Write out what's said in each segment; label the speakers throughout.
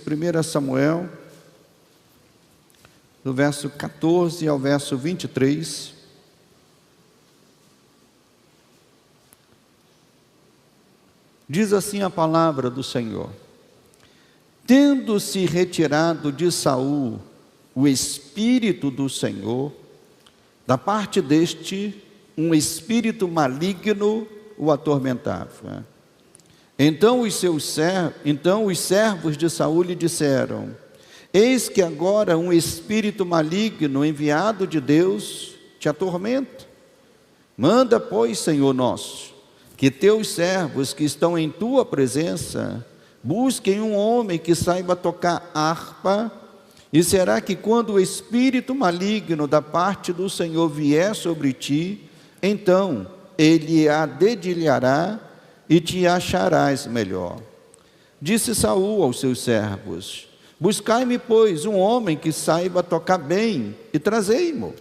Speaker 1: 1 Samuel, do verso 14 ao verso 23. Diz assim a palavra do Senhor: tendo-se retirado de Saul o Espírito do Senhor, da parte deste, um espírito maligno o atormentava. Então os servos de Saul lhe disseram: eis que agora um espírito maligno enviado de Deus te atormenta. Manda, pois, Senhor nosso, que teus servos que estão em tua presença busquem um homem que saiba tocar harpa, e será que quando o espírito maligno da parte do Senhor vier sobre ti, então ele a dedilhará e te acharás melhor. Disse Saul aos seus servos: buscai-me, pois, um homem que saiba tocar bem, e trazei-mo.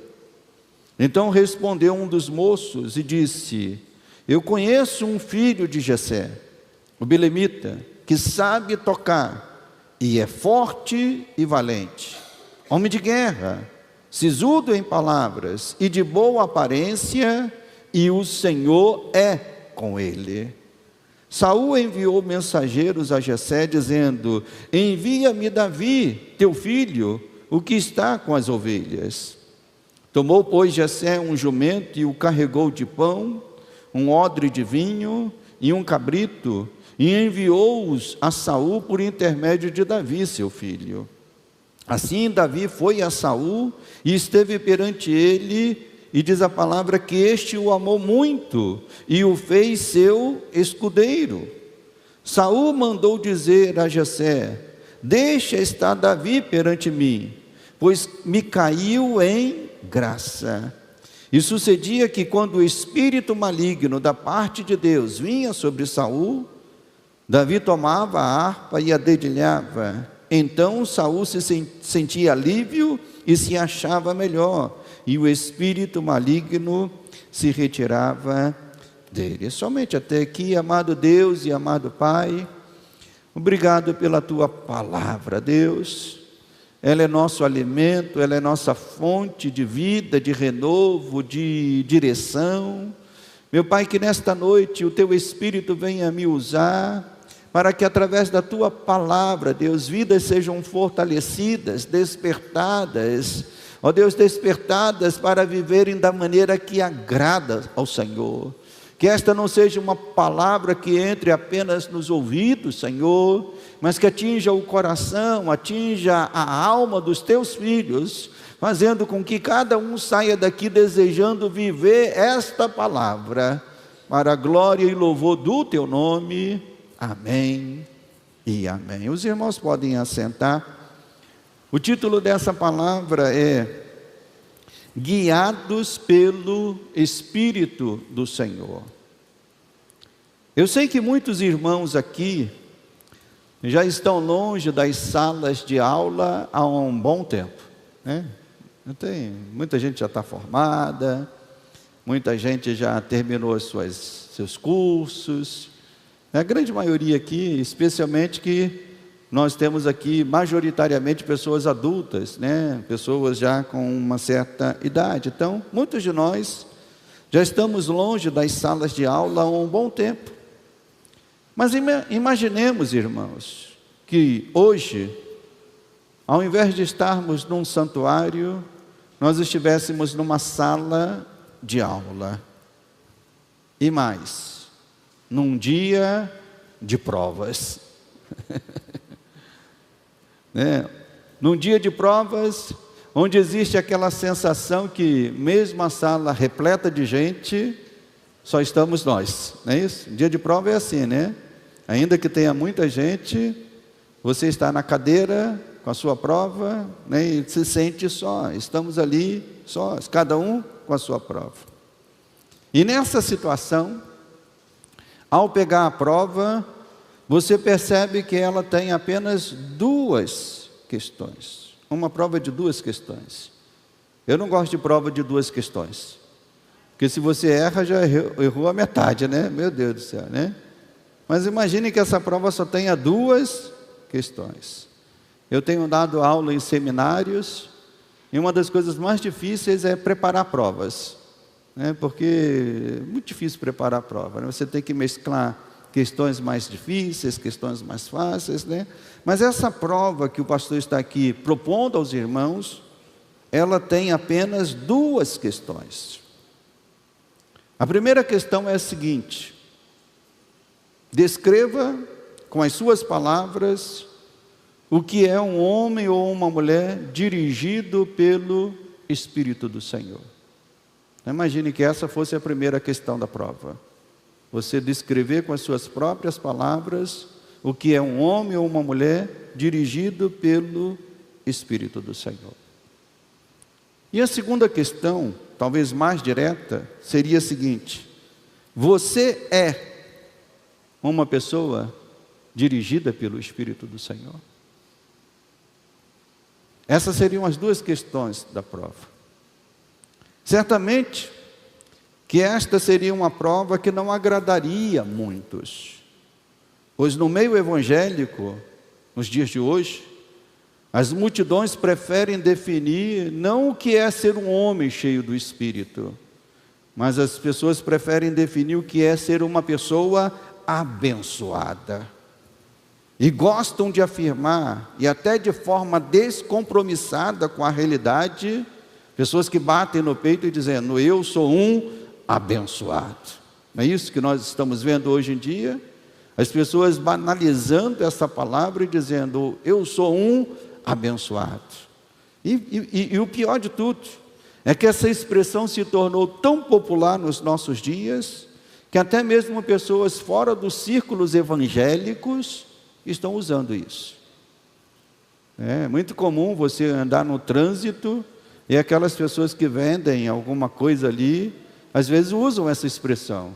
Speaker 1: Então respondeu um dos moços e disse: eu conheço um filho de Jessé, o belemita, que sabe tocar, e é forte e valente, homem de guerra, sisudo em palavras e de boa aparência, e o Senhor é com ele. Saul enviou mensageiros a Jessé, dizendo: envia-me Davi, teu filho, o que está com as ovelhas. Tomou, pois, Jessé um jumento e o carregou de pão, um odre de vinho e um cabrito, e enviou-os a Saul por intermédio de Davi, seu filho. Assim Davi foi a Saul e esteve perante ele, e diz a palavra que este o amou muito e o fez seu escudeiro. Saul mandou dizer a Jessé: deixa estar Davi perante mim, pois me caiu em graça. E sucedia que quando o espírito maligno da parte de Deus vinha sobre Saul, Davi tomava a harpa e a dedilhava. Então Saul se sentia alívio e se achava melhor, e o espírito maligno se retirava dele. Somente até aqui, amado Deus e amado Pai, obrigado pela Tua palavra, Deus. Ela é nosso alimento, ela é nossa fonte de vida, de renovo, de direção. Meu Pai, que nesta noite o Teu Espírito venha me usar, para que através da Tua palavra, Deus, vidas sejam fortalecidas, despertadas, ó Deus, despertadas para viverem da maneira que agrada ao Senhor. Que esta não seja uma palavra que entre apenas nos ouvidos, Senhor, mas que atinja o coração, atinja a alma dos Teus filhos, fazendo com que cada um saia daqui desejando viver esta palavra, para a glória e louvor do Teu nome. Amém e amém. Os irmãos podem assentar. O título dessa palavra é Guiados pelo Espírito do Senhor. Eu sei que muitos irmãos aqui já estão longe das salas de aula há um bom tempo, né? Muita gente já está formada, muita gente já terminou seus cursos. A grande maioria aqui, especialmente que nós temos aqui majoritariamente pessoas adultas, né? Pessoas já com uma certa idade. Então, muitos de nós já estamos longe das salas de aula há um bom tempo. Mas imaginemos, irmãos, que hoje, ao invés de estarmos num santuário, nós estivéssemos numa sala de aula. E mais, num dia de provas. Né? Num dia de provas, onde existe aquela sensação que mesmo a sala repleta de gente, só estamos nós, não é isso? Dia de prova é assim, né? Ainda que tenha muita gente, você está na cadeira com a sua prova, né? E se sente só, estamos ali sós, cada um com a sua prova. E nessa situação, ao pegar a prova, você percebe que ela tem apenas duas questões. Uma prova de duas questões. Eu não gosto de prova de duas questões, porque se você erra, já errou a metade, né? Meu Deus do céu, né? Mas imagine que essa prova só tenha duas questões. eu tenho dado aula em seminários, e uma das coisas mais difíceis é preparar provas, né? Porque é muito difícil preparar prova, né? Você tem que mesclar questões mais difíceis, questões mais fáceis, né? Mas essa prova que o pastor está aqui propondo aos irmãos, ela tem apenas duas questões. A primeira questão é a seguinte: descreva com as suas palavras o que é um homem ou uma mulher dirigido pelo Espírito do Senhor. Imagine que essa fosse a primeira questão da prova. Você descrever com as suas próprias palavras o que é um homem ou uma mulher dirigido pelo Espírito do Senhor. E a segunda questão, talvez mais direta, seria a seguinte: você é uma pessoa dirigida pelo Espírito do Senhor? Essas seriam as duas questões da prova. Certamente que esta seria uma prova que não agradaria a muitos, pois no meio evangélico, nos dias de hoje, as multidões preferem definir não o que é ser um homem cheio do Espírito, mas as pessoas preferem definir o que é ser uma pessoa abençoada. E gostam de afirmar, e até de forma descompromissada com a realidade, pessoas que batem no peito e dizendo: eu sou um abençoado. Não é isso que nós estamos vendo hoje em dia? As pessoas banalizando essa palavra e dizendo: eu sou um abençoado. E o pior de tudo é que essa expressão se tornou tão popular nos nossos dias, que até mesmo pessoas fora dos círculos evangélicos estão usando isso. É muito comum você andar no trânsito e aquelas pessoas que vendem alguma coisa ali, às vezes usam essa expressão: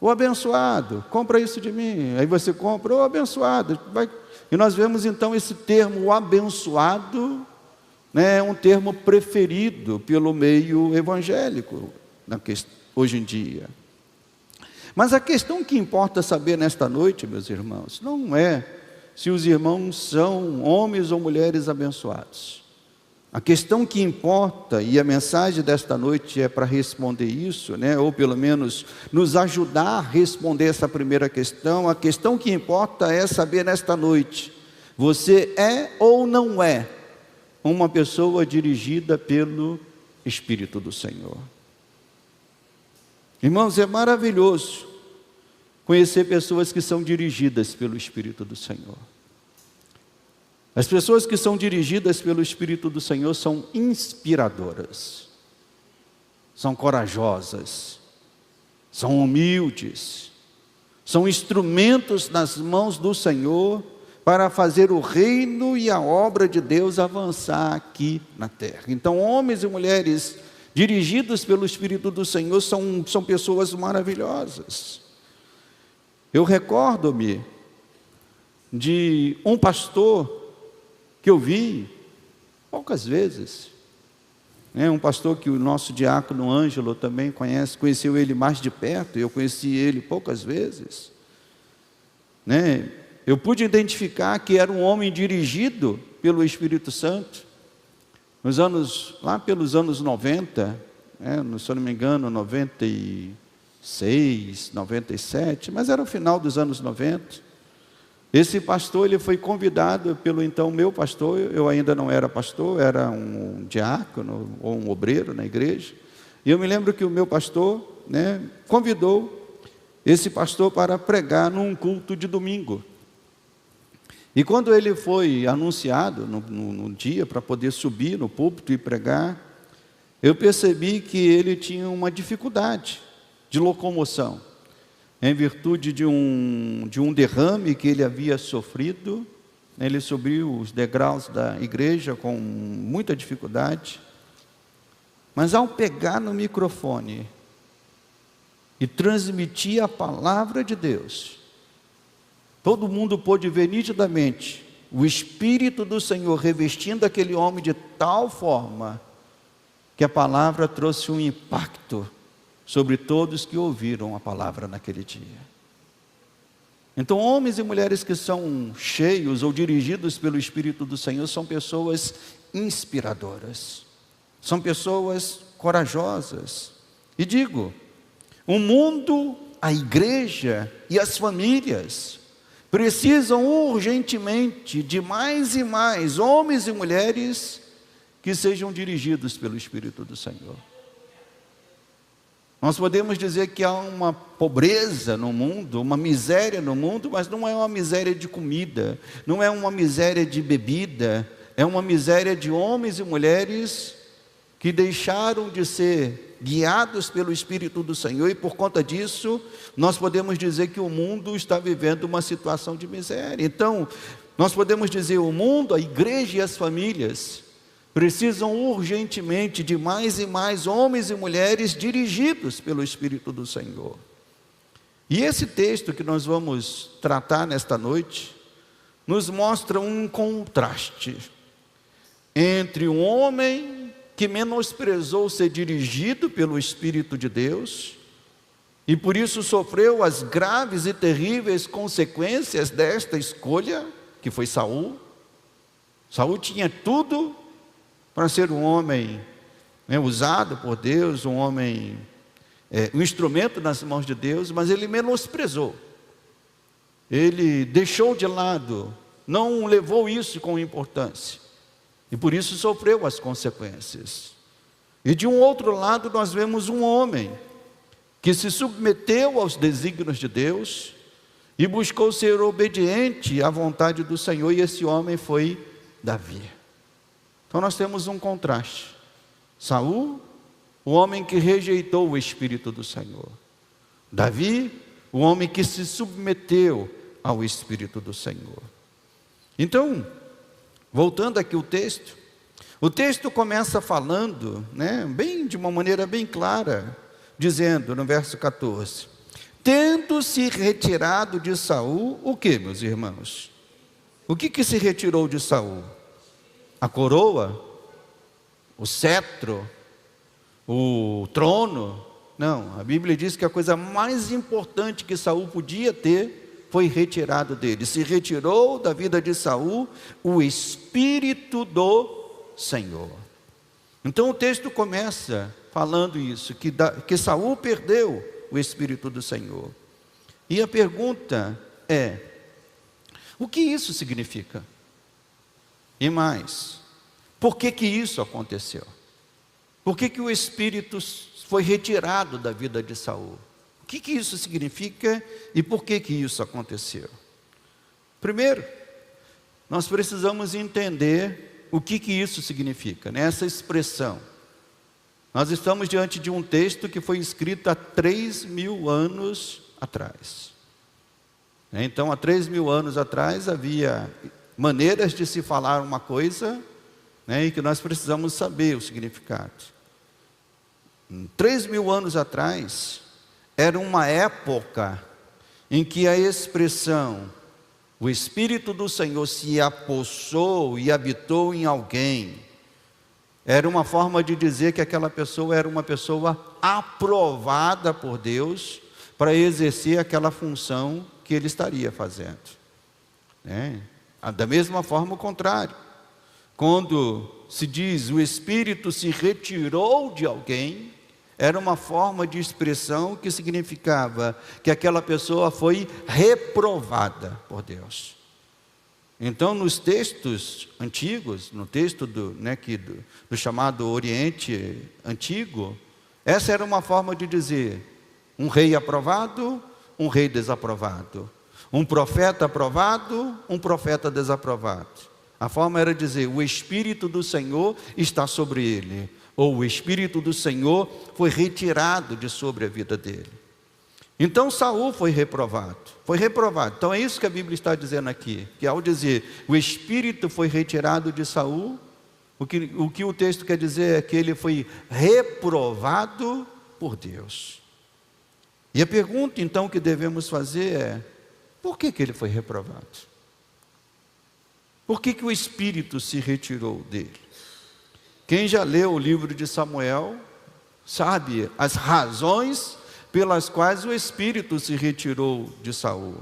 Speaker 1: o abençoado, compra isso de mim. Aí você compra: o abençoado. E nós vemos então esse termo, o abençoado, né, é um termo preferido pelo meio evangélico hoje em dia. Mas a questão que importa saber nesta noite, meus irmãos, não é se os irmãos são homens ou mulheres abençoados. A questão que importa, e a mensagem desta noite é para responder isso, né? Ou pelo menos nos ajudar a responder essa primeira questão. A questão que importa é saber nesta noite: você é ou não é uma pessoa dirigida pelo Espírito do Senhor? Irmãos, é maravilhoso conhecer pessoas que são dirigidas pelo Espírito do Senhor. As pessoas que são dirigidas pelo Espírito do Senhor são inspiradoras, são corajosas, são humildes, são instrumentos nas mãos do Senhor para fazer o reino e a obra de Deus avançar aqui na terra. Então, homens e mulheres dirigidos pelo Espírito do Senhor são pessoas maravilhosas. Eu recordo-me de um pastor que eu vi poucas vezes, né? Um pastor que o nosso diácono Ângelo também conheceu ele mais de perto. Eu conheci ele poucas vezes, né? Eu pude identificar que era um homem dirigido pelo Espírito Santo, lá pelos anos 90, né? Se eu não me engano, 96, 97, mas era o final dos anos 90. Esse pastor, ele foi convidado pelo então meu pastor. Eu ainda não era pastor, era um diácono ou um obreiro na igreja. E eu me lembro que o meu pastor, né, convidou esse pastor para pregar num culto de domingo. E quando ele foi anunciado no dia para poder subir no púlpito e pregar, eu percebi que ele tinha uma dificuldade de locomoção, em virtude de um derrame que ele havia sofrido. Ele subiu os degraus da igreja com muita dificuldade, mas ao pegar no microfone e transmitir a palavra de Deus, todo mundo pôde ver nitidamente o Espírito do Senhor revestindo aquele homem de tal forma que a palavra trouxe um impacto sobre todos que ouviram a palavra naquele dia. Então, homens e mulheres que são cheios ou dirigidos pelo Espírito do Senhor são pessoas inspiradoras, são pessoas corajosas. E digo, o mundo, a igreja e as famílias precisam urgentemente de mais e mais homens e mulheres que sejam dirigidos pelo Espírito do Senhor. Nós podemos dizer que há uma pobreza no mundo, uma miséria no mundo, mas não é uma miséria de comida, não é uma miséria de bebida, é uma miséria de homens e mulheres que deixaram de ser guiados pelo Espírito do Senhor, e por conta disso, nós podemos dizer que o mundo está vivendo uma situação de miséria. Então, nós podemos dizer, o mundo, a igreja e as famílias precisam urgentemente de mais e mais homens e mulheres dirigidos pelo Espírito do Senhor. E esse texto que nós vamos tratar nesta noite, nos mostra um contraste entre um homem que menosprezou ser dirigido pelo Espírito de Deus, e por isso sofreu as graves e terríveis consequências desta escolha, que foi Saul. Saul tinha tudo para ser um homem usado por Deus, um homem, um instrumento nas mãos de Deus, mas ele menosprezou, ele deixou de lado, não levou isso com importância, e por isso sofreu as consequências. E de um outro lado nós vemos um homem que se submeteu aos desígnios de Deus e buscou ser obediente à vontade do Senhor, e esse homem foi Davi. Então nós temos um contraste. Saul, o homem que rejeitou o Espírito do Senhor. Davi, o homem que se submeteu ao Espírito do Senhor. Então, voltando aqui o texto começa falando, de uma maneira bem clara, dizendo no verso 14: tendo se retirado de Saul, o que, meus irmãos? O que se retirou de Saul? A coroa? O cetro? O trono? Não, a Bíblia diz que a coisa mais importante que Saul podia ter foi retirado dele. Se retirou da vida de Saul o Espírito do Senhor. Então o texto começa falando isso, que Saul perdeu o Espírito do Senhor. E a pergunta é: o que isso significa? E mais, por que isso aconteceu? Por que o Espírito foi retirado da vida de Saul? O que isso significa e por que isso aconteceu? Primeiro, nós precisamos entender o que isso significa, essa expressão. Nós estamos diante de um texto que foi escrito há 3.000 anos atrás. Então, há 3.000 anos atrás havia maneiras de se falar uma coisa, e que nós precisamos saber o significado. 3.000 anos atrás, era uma época em que a expressão o Espírito do Senhor se apossou e habitou em alguém, era uma forma de dizer que aquela pessoa era uma pessoa aprovada por Deus para exercer aquela função que ele estaria fazendo. Da mesma forma, o contrário. Quando se diz o Espírito se retirou de alguém, era uma forma de expressão que significava que aquela pessoa foi reprovada por Deus. Então, nos textos antigos, no texto do chamado Oriente Antigo, essa era uma forma de dizer um rei aprovado, um rei desaprovado, um profeta aprovado, um profeta desaprovado. A forma era dizer: o Espírito do Senhor está sobre ele, ou o Espírito do Senhor foi retirado de sobre a vida dele. Então Saul foi reprovado. Então é isso que a Bíblia está dizendo aqui, que ao dizer o Espírito foi retirado de Saul, o que o texto quer dizer é que ele foi reprovado por Deus. E a pergunta então que devemos fazer é: por que ele foi reprovado? Por que o Espírito se retirou dele? Quem já leu o livro de Samuel sabe as razões pelas quais o Espírito se retirou de Saul.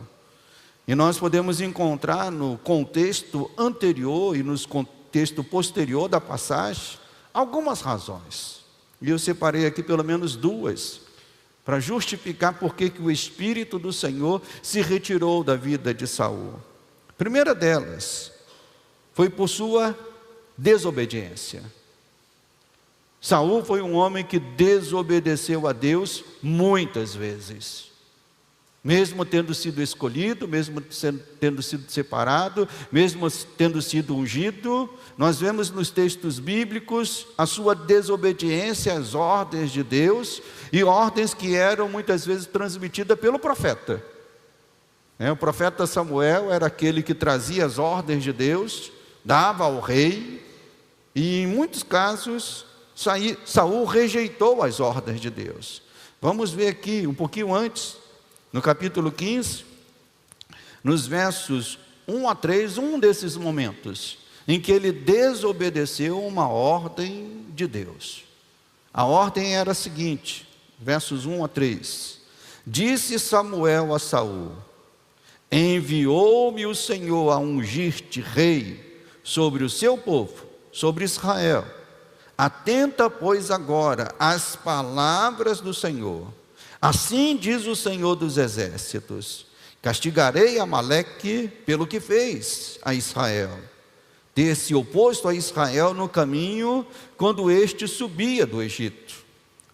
Speaker 1: E nós podemos encontrar no contexto anterior e no contexto posterior da passagem algumas razões. E eu separei aqui pelo menos duas, para justificar por que o Espírito do Senhor se retirou da vida de Saul. A primeira delas foi por sua desobediência. Saul foi um homem que desobedeceu a Deus muitas vezes. Mesmo tendo sido escolhido, mesmo tendo sido separado, mesmo tendo sido ungido, nós vemos nos textos bíblicos a sua desobediência às ordens de Deus, e ordens que eram muitas vezes transmitidas pelo profeta. O profeta Samuel era aquele que trazia as ordens de Deus, dava ao rei, e em muitos casos Saul rejeitou as ordens de Deus. Vamos ver aqui um pouquinho antes, no capítulo 15, nos versos 1 a 3, um desses momentos em que ele desobedeceu uma ordem de Deus. A ordem era a seguinte, versos 1 a 3: Disse Samuel a Saul: Enviou-me o Senhor a ungir-te rei sobre o seu povo, sobre Israel. Atenta, pois, agora às palavras do Senhor. Assim diz o Senhor dos Exércitos: Castigarei Amaleque pelo que fez a Israel, ter se oposto a Israel no caminho quando este subia do Egito.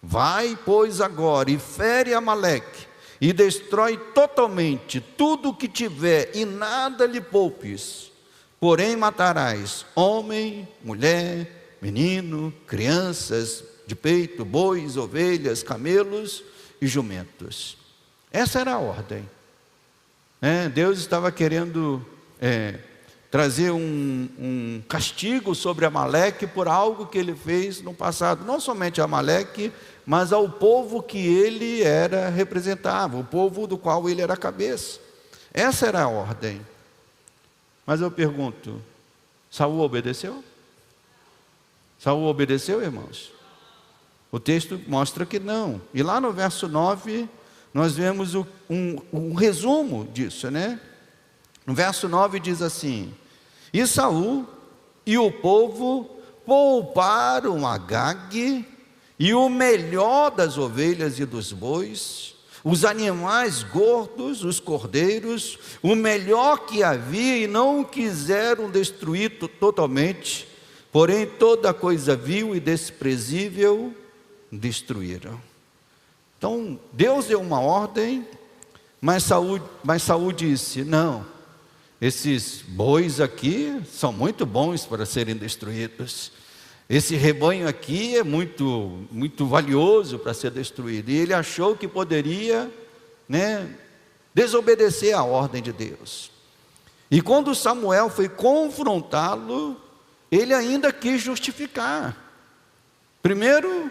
Speaker 1: Vai, pois, agora e fere Amaleque e destrói totalmente tudo o que tiver e nada lhe poupes. Porém matarás homem, mulher, menino, crianças de peito, bois, ovelhas, camelos e jumentos. Essa era a ordem. Deus estava querendo trazer um castigo sobre Amaleque por algo que ele fez no passado. Não somente a Amaleque, mas ao povo que ele representava, o povo do qual ele era a cabeça. Essa era a ordem. Mas eu pergunto, Saul obedeceu? Saul obedeceu, irmãos? O texto mostra que não. E lá no verso 9, nós vemos um resumo disso, No verso 9 diz assim: E Saul e o povo pouparam Agag e o melhor das ovelhas e dos bois, os animais gordos, os cordeiros, o melhor que havia, e não o quiseram destruir totalmente, porém toda coisa vil e desprezível destruíram. Então Deus deu uma ordem, mas Saul disse: não, esses bois aqui são muito bons para serem destruídos, esse rebanho aqui é muito, muito valioso para ser destruído. E ele achou que poderia desobedecer a ordem de Deus. E quando Samuel foi confrontá-lo, ele ainda quis justificar. Primeiro,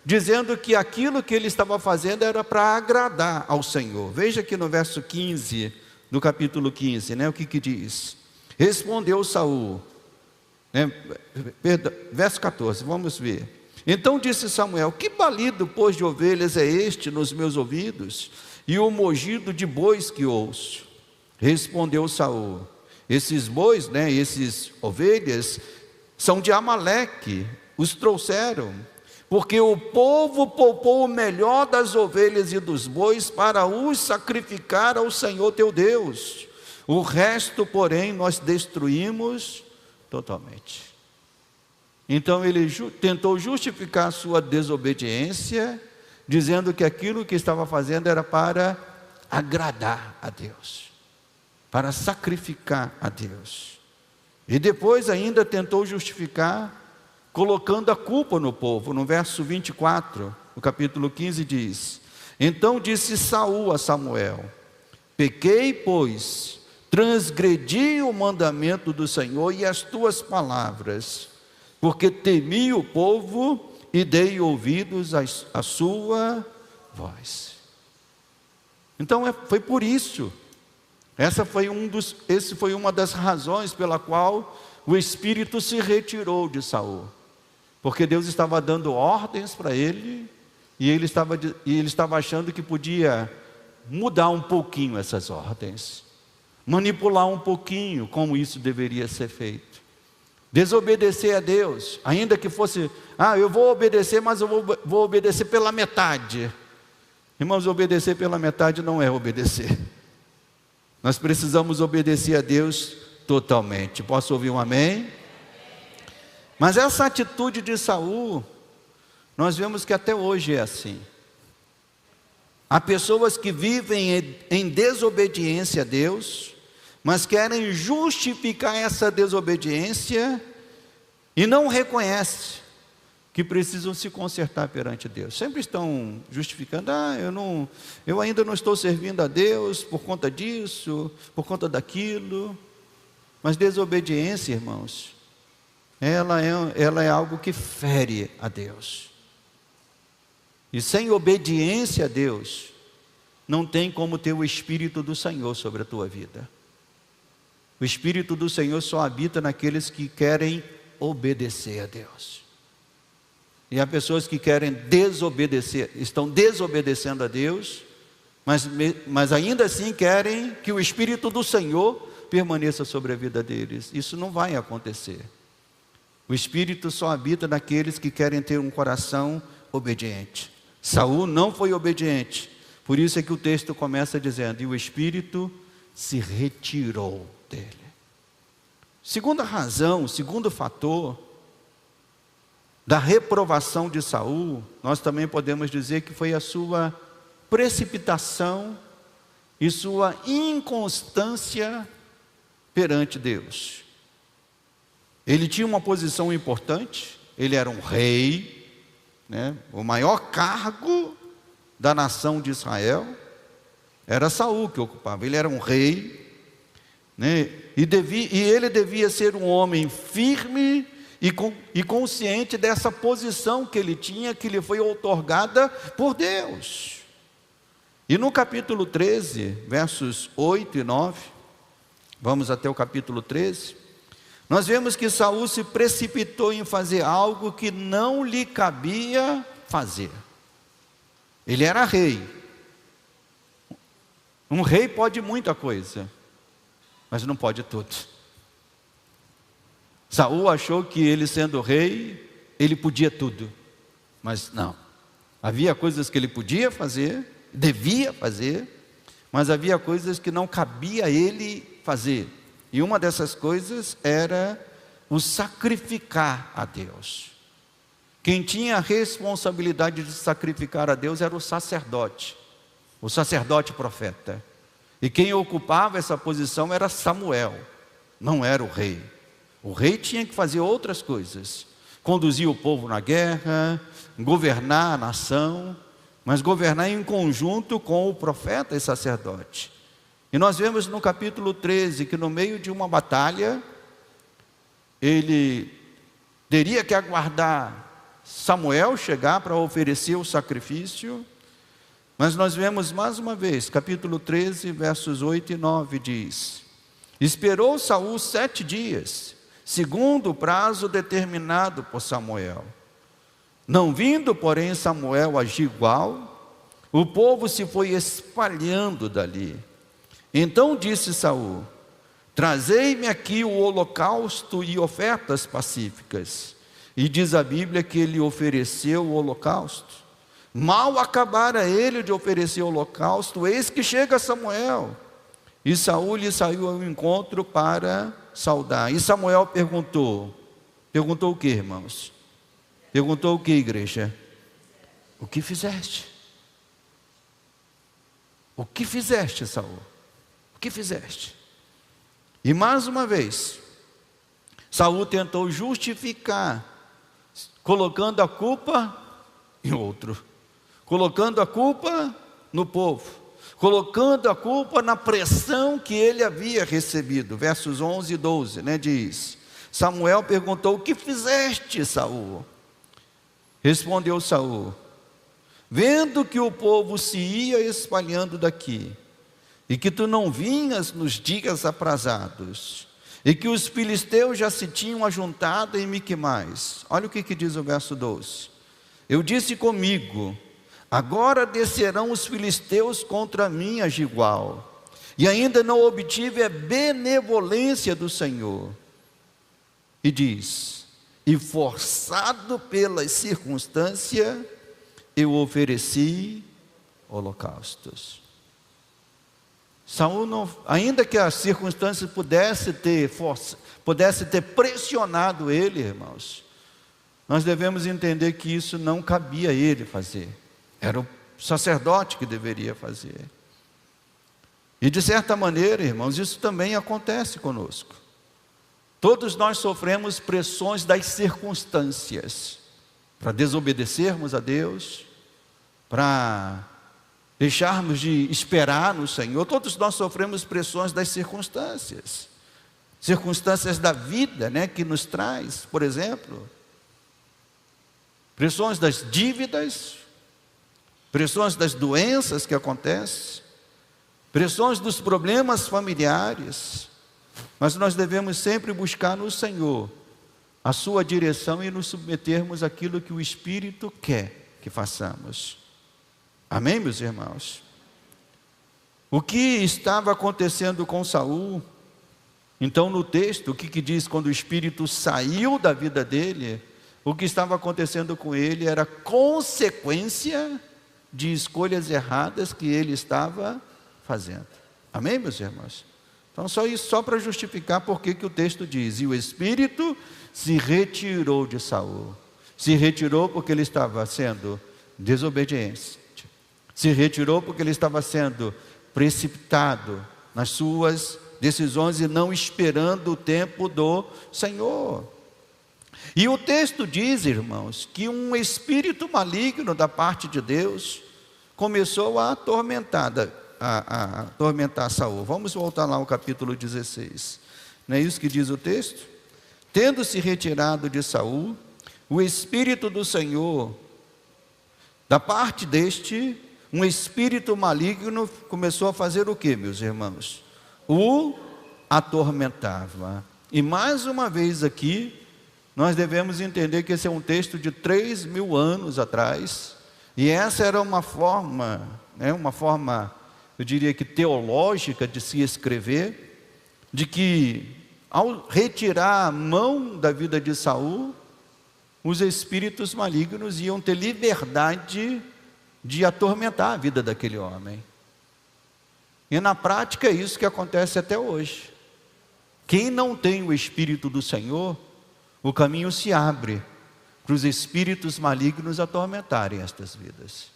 Speaker 1: dizendo que aquilo que ele estava fazendo era para agradar ao Senhor. Veja aqui no verso 15, do capítulo 15, o que diz? Respondeu Saul, verso 14, vamos ver. Então disse Samuel: Que balido, pois, de ovelhas é este nos meus ouvidos, e o mugido de bois que ouço? Respondeu Saul: Esses bois, esses ovelhas, são de Amaleque, os trouxeram, porque o povo poupou o melhor das ovelhas e dos bois para os sacrificar ao Senhor teu Deus. O resto, porém, nós destruímos totalmente. Então ele tentou justificar sua desobediência, dizendo que aquilo que estava fazendo era para agradar a Deus, para sacrificar a Deus. E depois ainda tentou justificar colocando a culpa no povo. No verso 24, no capítulo 15 diz: Então disse Saul a Samuel: Pequei, pois, transgredi o mandamento do Senhor e as tuas palavras, porque temi o povo e dei ouvidos à sua voz. Então foi por isso. Essa foi uma das razões pela qual o Espírito se retirou de Saul. Porque Deus estava dando ordens para ele, e ele estava achando que podia mudar um pouquinho essas ordens. manipular um pouquinho como isso deveria ser feito. Desobedecer a Deus, ainda que fosse, eu vou obedecer, mas eu vou obedecer pela metade. Irmãos, obedecer pela metade não é obedecer. Nós precisamos obedecer a Deus totalmente. Posso ouvir um amém? Mas essa atitude de Saul, nós vemos que até hoje é assim. Há pessoas que vivem em desobediência a Deus, mas querem justificar essa desobediência e não reconhecem que precisam se consertar perante Deus. Sempre estão justificando, eu ainda não estou servindo a Deus por conta disso, por conta daquilo. Mas desobediência, irmãos, ela é algo que fere a Deus. E sem obediência a Deus, não tem como ter o Espírito do Senhor sobre a tua vida. O Espírito do Senhor só habita naqueles que querem obedecer a Deus. E há pessoas que querem desobedecer, estão desobedecendo a Deus, mas ainda assim querem que o Espírito do Senhor permaneça sobre a vida deles. Isso não vai acontecer. O Espírito só habita naqueles que querem ter um coração obediente. Saul não foi obediente, por isso é que o texto começa dizendo, e o Espírito se retirou dele. Segunda razão, segundo fator da reprovação de Saul, nós também podemos dizer que foi a sua precipitação e sua inconstância perante Deus. Ele tinha uma posição importante, ele era um rei, o maior cargo da nação de Israel era Saul que ocupava. Ele era um rei, e ele devia ser um homem firme e consciente dessa posição que ele tinha, que lhe foi outorgada por Deus. E no capítulo 13, versos 8 e 9, vamos até o capítulo 13, nós vemos que Saul se precipitou em fazer algo que não lhe cabia fazer. Ele era rei. Um rei pode muita coisa, mas não pode tudo. Saul achou que ele sendo rei, ele podia tudo, mas não. Havia coisas que ele podia fazer, devia fazer, mas havia coisas que não cabia a ele fazer. E uma dessas coisas era o sacrificar a Deus. Quem tinha a responsabilidade de sacrificar a Deus era o sacerdote profeta. E quem ocupava essa posição era Samuel, não era o rei. O rei tinha que fazer outras coisas, conduzir o povo na guerra, governar a nação, mas governar em conjunto com o profeta e sacerdote. E nós vemos no capítulo 13 que no meio de uma batalha, ele teria que aguardar Samuel chegar para oferecer o sacrifício, mas nós vemos mais uma vez, capítulo 13, versos 8 e 9 diz: esperou Saul 7 dias, segundo o prazo determinado por Samuel. Não vindo, porém, Samuel a Gilgal, o povo se foi espalhando dali. Então disse Saul: trazei-me aqui o holocausto e ofertas pacíficas. E diz a Bíblia que ele ofereceu o holocausto. Mal acabara ele de oferecer o holocausto, eis que chega Samuel. E Saul lhe saiu ao encontro para saudar. E Samuel perguntou o que, irmãos? Perguntou o que, igreja? O que fizeste? O que fizeste, Saul? O que fizeste? E mais uma vez, Saul tentou justificar, colocando a culpa em outro, colocando a culpa no povo, colocando a culpa na pressão que ele havia recebido. Versos 11 e 12, diz: Samuel perguntou: o que fizeste, Saul? Respondeu Saul: vendo que o povo se ia espalhando daqui, e que tu não vinhas nos dias aprazados, e que os filisteus já se tinham ajuntado em Miquimais. Olha o que diz o verso 12. Eu disse comigo: agora descerão os filisteus contra mim a Gilgal. e ainda não obtive a benevolência do Senhor. E diz: e forçado pelas circunstâncias, eu ofereci holocaustos. Saul não, ainda que as circunstâncias pudesse ter pressionado ele, irmãos, nós devemos entender que isso não cabia a ele fazer. Era o sacerdote que deveria fazer. E de certa maneira, irmãos, isso também acontece conosco. Todos nós sofremos pressões das circunstâncias para desobedecermos a Deus, para deixarmos de esperar no Senhor. Todos nós sofremos pressões das circunstâncias. Circunstâncias da vida, né, que nos traz, por exemplo, pressões das dívidas, pressões das doenças que acontecem, pressões dos problemas familiares. Mas nós devemos sempre buscar no Senhor a sua direção e nos submetermos àquilo que o Espírito quer que façamos. Amém, meus irmãos? O que estava acontecendo com Saul? Então, no texto, o que diz quando o Espírito saiu da vida dele? O que estava acontecendo com ele era consequência de escolhas erradas que ele estava fazendo. Amém, meus irmãos? Então, só isso, só para justificar porque que o texto diz: e o Espírito se retirou de Saul. Se retirou porque ele estava sendo desobediente. Se retirou porque ele estava sendo precipitado nas suas decisões e não esperando o tempo do Senhor. E o texto diz, irmãos, que um espírito maligno da parte de Deus começou a atormentar Saul. Vamos voltar lá ao capítulo 16. Não é isso que diz o texto? Tendo se retirado de Saul, o Espírito do Senhor, da parte deste, um espírito maligno começou a fazer o que, meus irmãos? O atormentava. E mais uma vez aqui, nós devemos entender que esse é um texto de 3.000 anos atrás, e essa era uma forma, eu diria que teológica de se escrever, de que ao retirar a mão da vida de Saul, os espíritos malignos iam ter liberdade de atormentar a vida daquele homem. E na prática é isso que acontece até hoje. Quem não tem o Espírito do Senhor, o caminho se abre para os espíritos malignos atormentarem estas vidas.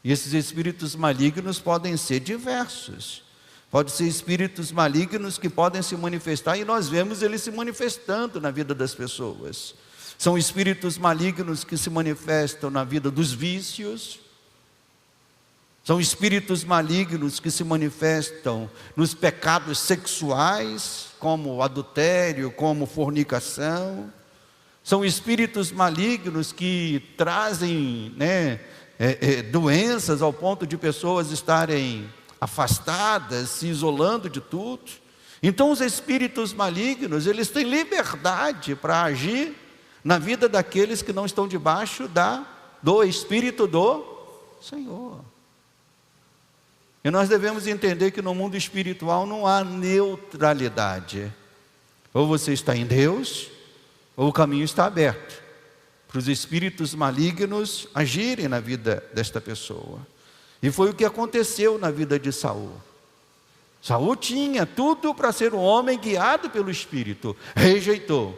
Speaker 1: E esses espíritos malignos podem ser diversos. Podem ser espíritos malignos que podem se manifestar, e nós vemos eles se manifestando na vida das pessoas. São espíritos malignos que se manifestam na vida dos vícios. São espíritos malignos que se manifestam nos pecados sexuais, como adultério, como fornicação. São espíritos malignos que trazem, doenças ao ponto de pessoas estarem afastadas, se isolando de tudo. Então os espíritos malignos, eles têm liberdade para agir na vida daqueles que não estão debaixo do Espírito do Senhor. E nós devemos entender que no mundo espiritual não há neutralidade. Ou você está em Deus, ou o caminho está aberto para os espíritos malignos agirem na vida desta pessoa. E foi o que aconteceu na vida de Saul. Saul tinha tudo para ser um homem guiado pelo Espírito, rejeitou.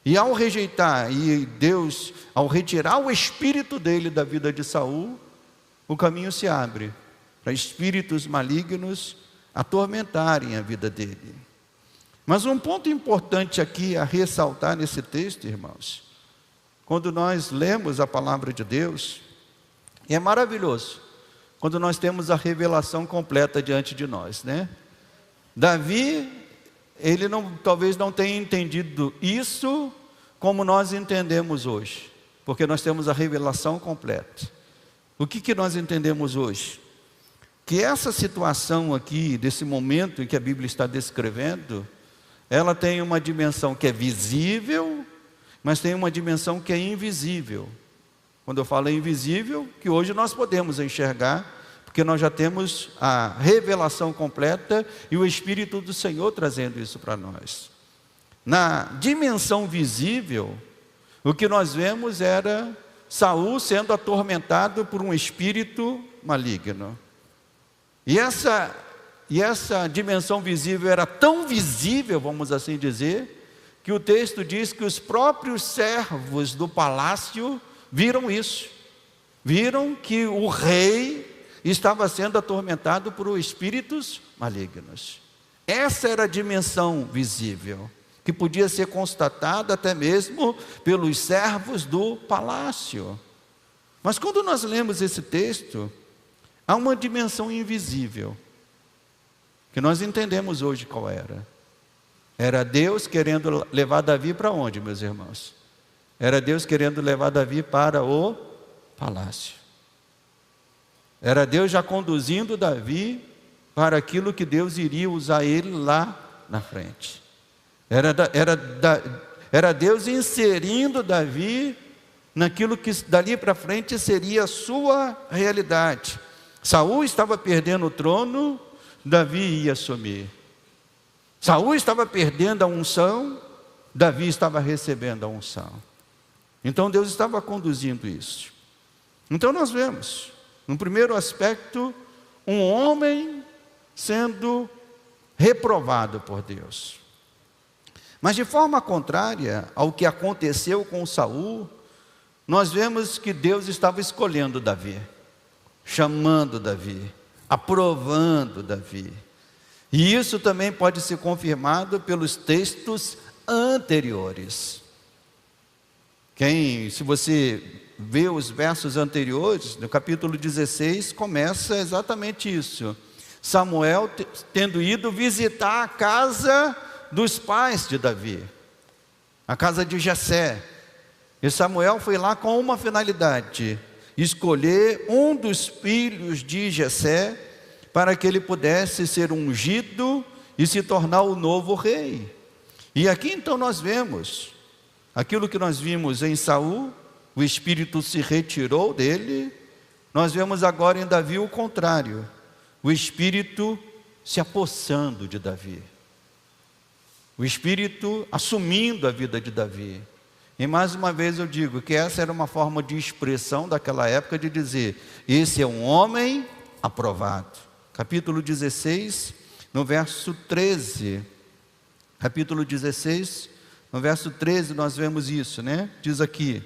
Speaker 1: E ao rejeitar, e Deus, ao retirar o espírito dele da vida de Saul, o caminho se abre para espíritos malignos atormentarem a vida dele. Mas um ponto importante aqui a ressaltar nesse texto, irmãos, quando nós lemos a palavra de Deus, e é maravilhoso quando nós temos a revelação completa diante de nós, né? Davi, ele talvez não tenha entendido isso como nós entendemos hoje, porque nós temos a revelação completa. O que nós entendemos hoje? Que essa situação aqui, desse momento em que a Bíblia está descrevendo, ela tem uma dimensão que é visível, mas tem uma dimensão que é invisível. Quando eu falo invisível, que hoje nós podemos enxergar, porque nós já temos a revelação completa e o Espírito do Senhor trazendo isso para nós. Na dimensão visível, o que nós vemos era Saul sendo atormentado por um espírito maligno. E essa dimensão visível era tão visível, vamos assim dizer, que o texto diz que os próprios servos do palácio viram isso. Viram que o rei estava sendo atormentado por espíritos malignos. Essa era a dimensão visível, que podia ser constatada até mesmo pelos servos do palácio. Mas quando nós lemos esse texto, há uma dimensão invisível, que nós entendemos hoje qual era. Era Deus querendo levar Davi para onde, meus irmãos? Era Deus querendo levar Davi para o palácio. Era Deus já conduzindo Davi para aquilo que Deus iria usar ele lá na frente. Era Deus inserindo Davi naquilo que dali para frente seria a sua realidade. Saul estava perdendo o trono, Davi ia assumir. Saul estava perdendo a unção, Davi estava recebendo a unção. Então Deus estava conduzindo isso. Então nós vemos, no primeiro aspecto, um homem sendo reprovado por Deus. Mas de forma contrária ao que aconteceu com Saul, nós vemos que Deus estava escolhendo Davi, chamando Davi, aprovando Davi. E isso também pode ser confirmado pelos textos anteriores. Se você vê os versos anteriores, no capítulo 16, começa exatamente isso. Samuel tendo ido visitar a casa dos pais de Davi, a casa de Jessé. E Samuel foi lá com uma finalidade: escolher um dos filhos de Jessé para que ele pudesse ser ungido e se tornar o novo rei. E aqui então nós vemos aquilo que nós vimos em Saul, o espírito se retirou dele. Nós vemos agora em Davi o contrário, o espírito se apossando de Davi, o espírito assumindo a vida de Davi. E mais uma vez eu digo que essa era uma forma de expressão daquela época de dizer: esse é um homem aprovado. Capítulo 16, no verso 13. Capítulo 16, no verso 13 nós vemos isso, né? Diz aqui: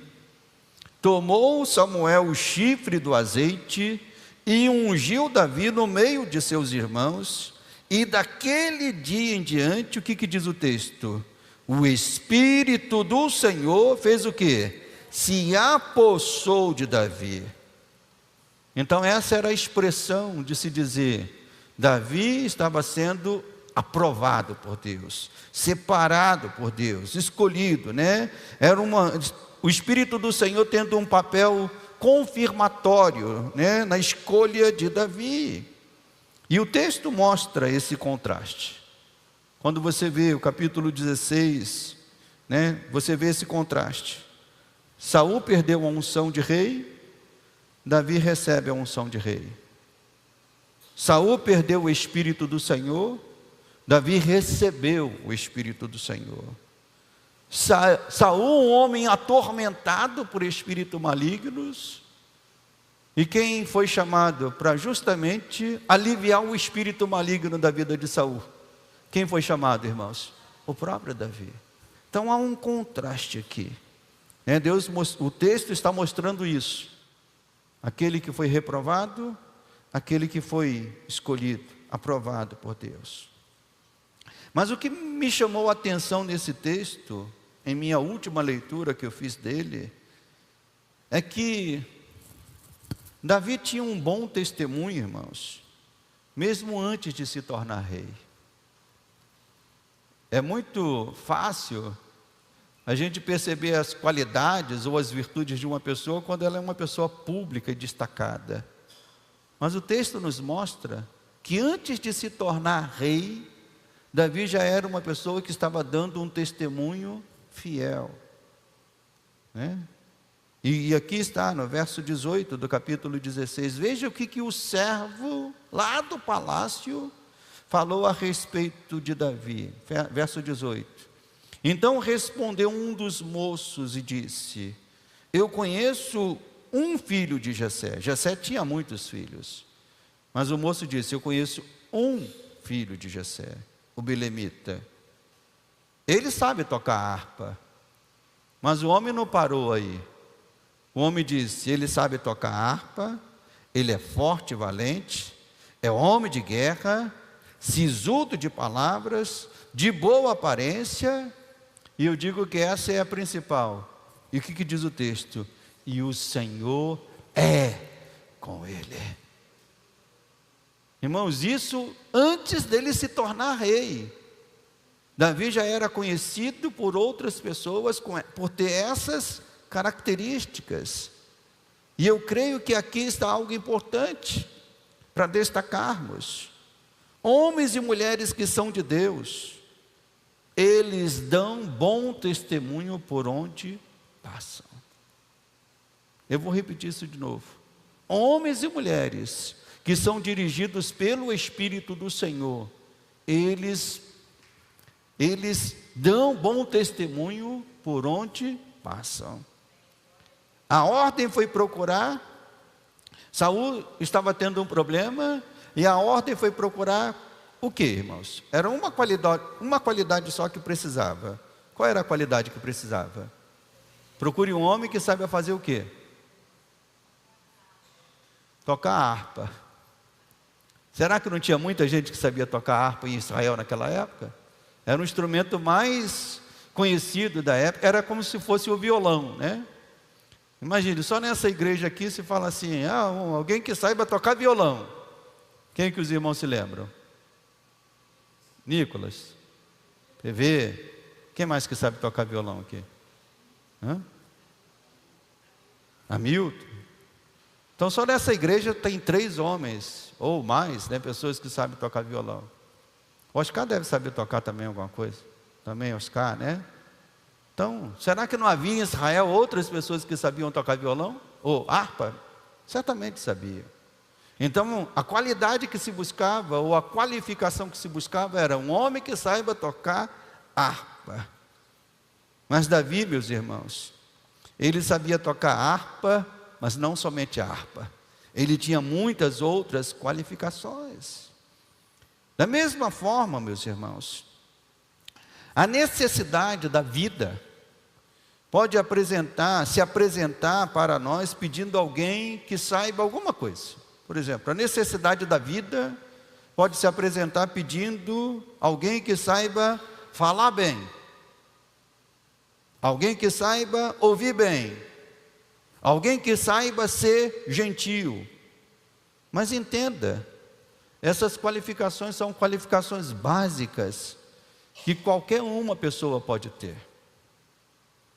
Speaker 1: tomou Samuel o chifre do azeite e ungiu Davi no meio de seus irmãos, e daquele dia em diante, o que diz o texto? O Espírito do Senhor fez o quê? Se apossou de Davi. Então essa era a expressão de se dizer: Davi estava sendo aprovado por Deus, separado por Deus, escolhido, né? O Espírito do Senhor tendo um papel confirmatório, né, na escolha de Davi. E o texto mostra esse contraste. Quando você vê o capítulo 16, né, você vê esse contraste. Saul perdeu a unção de rei, Davi recebe a unção de rei. Saul perdeu o Espírito do Senhor, Davi recebeu o Espírito do Senhor. Saul, um homem atormentado por espíritos malignos, e quem foi chamado para justamente aliviar o espírito maligno da vida de Saul? Quem foi chamado, irmãos? O próprio Davi. Então há um contraste aqui, né? O texto está mostrando isso. Aquele que foi reprovado, aquele que foi escolhido, aprovado por Deus. Mas o que me chamou a atenção nesse texto, em minha última leitura que eu fiz dele, é que Davi tinha um bom testemunho, irmãos, mesmo antes de se tornar rei. É muito fácil a gente perceber as qualidades ou as virtudes de uma pessoa quando ela é uma pessoa pública e destacada. Mas o texto nos mostra que antes de se tornar rei, Davi já era uma pessoa que estava dando um testemunho fiel, né? E aqui está no verso 18 do capítulo 16. Veja o que o servo lá do palácio falou a respeito de Davi. Verso 18. Então respondeu um dos moços e disse: eu conheço um filho de Jessé. Jessé tinha muitos filhos. Mas o moço disse: eu conheço um filho de Jessé, o belemita. Ele sabe tocar harpa. Mas o homem não parou aí. O homem disse: ele sabe tocar harpa, ele é forte e valente, é homem de guerra, sisudo de palavras, de boa aparência. E eu digo que essa é a principal. E o que diz o texto? E o Senhor é com ele. Irmãos, isso antes dele se tornar rei. Davi já era conhecido por outras pessoas por ter essas características. E eu creio que aqui está algo importante para destacarmos. Homens e mulheres que são de Deus, eles dão bom testemunho por onde passam. Eu vou repetir isso de novo. Homens e mulheres que são dirigidos pelo Espírito do Senhor, eles dão bom testemunho por onde passam. A ordem foi procurar. Saul estava tendo um problema, e a ordem foi procurar o que, irmãos? Era uma qualidade só que precisava. Qual era a qualidade que precisava? Procure um homem que saiba fazer o quê? Tocar harpa. Será que não tinha muita gente que sabia tocar harpa em Israel naquela época? Era um instrumento mais conhecido da época, era como se fosse o violão, né? Imagine, só nessa igreja aqui se fala assim: alguém que saiba tocar violão. Quem que os irmãos se lembram? Nicolas, PV, quem mais que sabe tocar violão aqui? Hamilton. Então só nessa igreja tem 3 homens, ou mais, né, pessoas que sabem tocar violão. Oscar deve saber tocar também alguma coisa. Também Oscar, né? Então, será que não havia em Israel outras pessoas que sabiam tocar violão? Ou harpa? Certamente sabiam. Então, a qualidade que se buscava, ou a qualificação que se buscava, era um homem que saiba tocar harpa. Mas Davi, meus irmãos, ele sabia tocar harpa, mas não somente harpa. Ele tinha muitas outras qualificações. Da mesma forma, meus irmãos, a necessidade da vida pode se apresentar para nós pedindo alguém que saiba alguma coisa. Por exemplo, a necessidade da vida pode se apresentar pedindo alguém que saiba falar bem, alguém que saiba ouvir bem, alguém que saiba ser gentil. Mas entenda, essas qualificações são qualificações básicas que qualquer uma pessoa pode ter.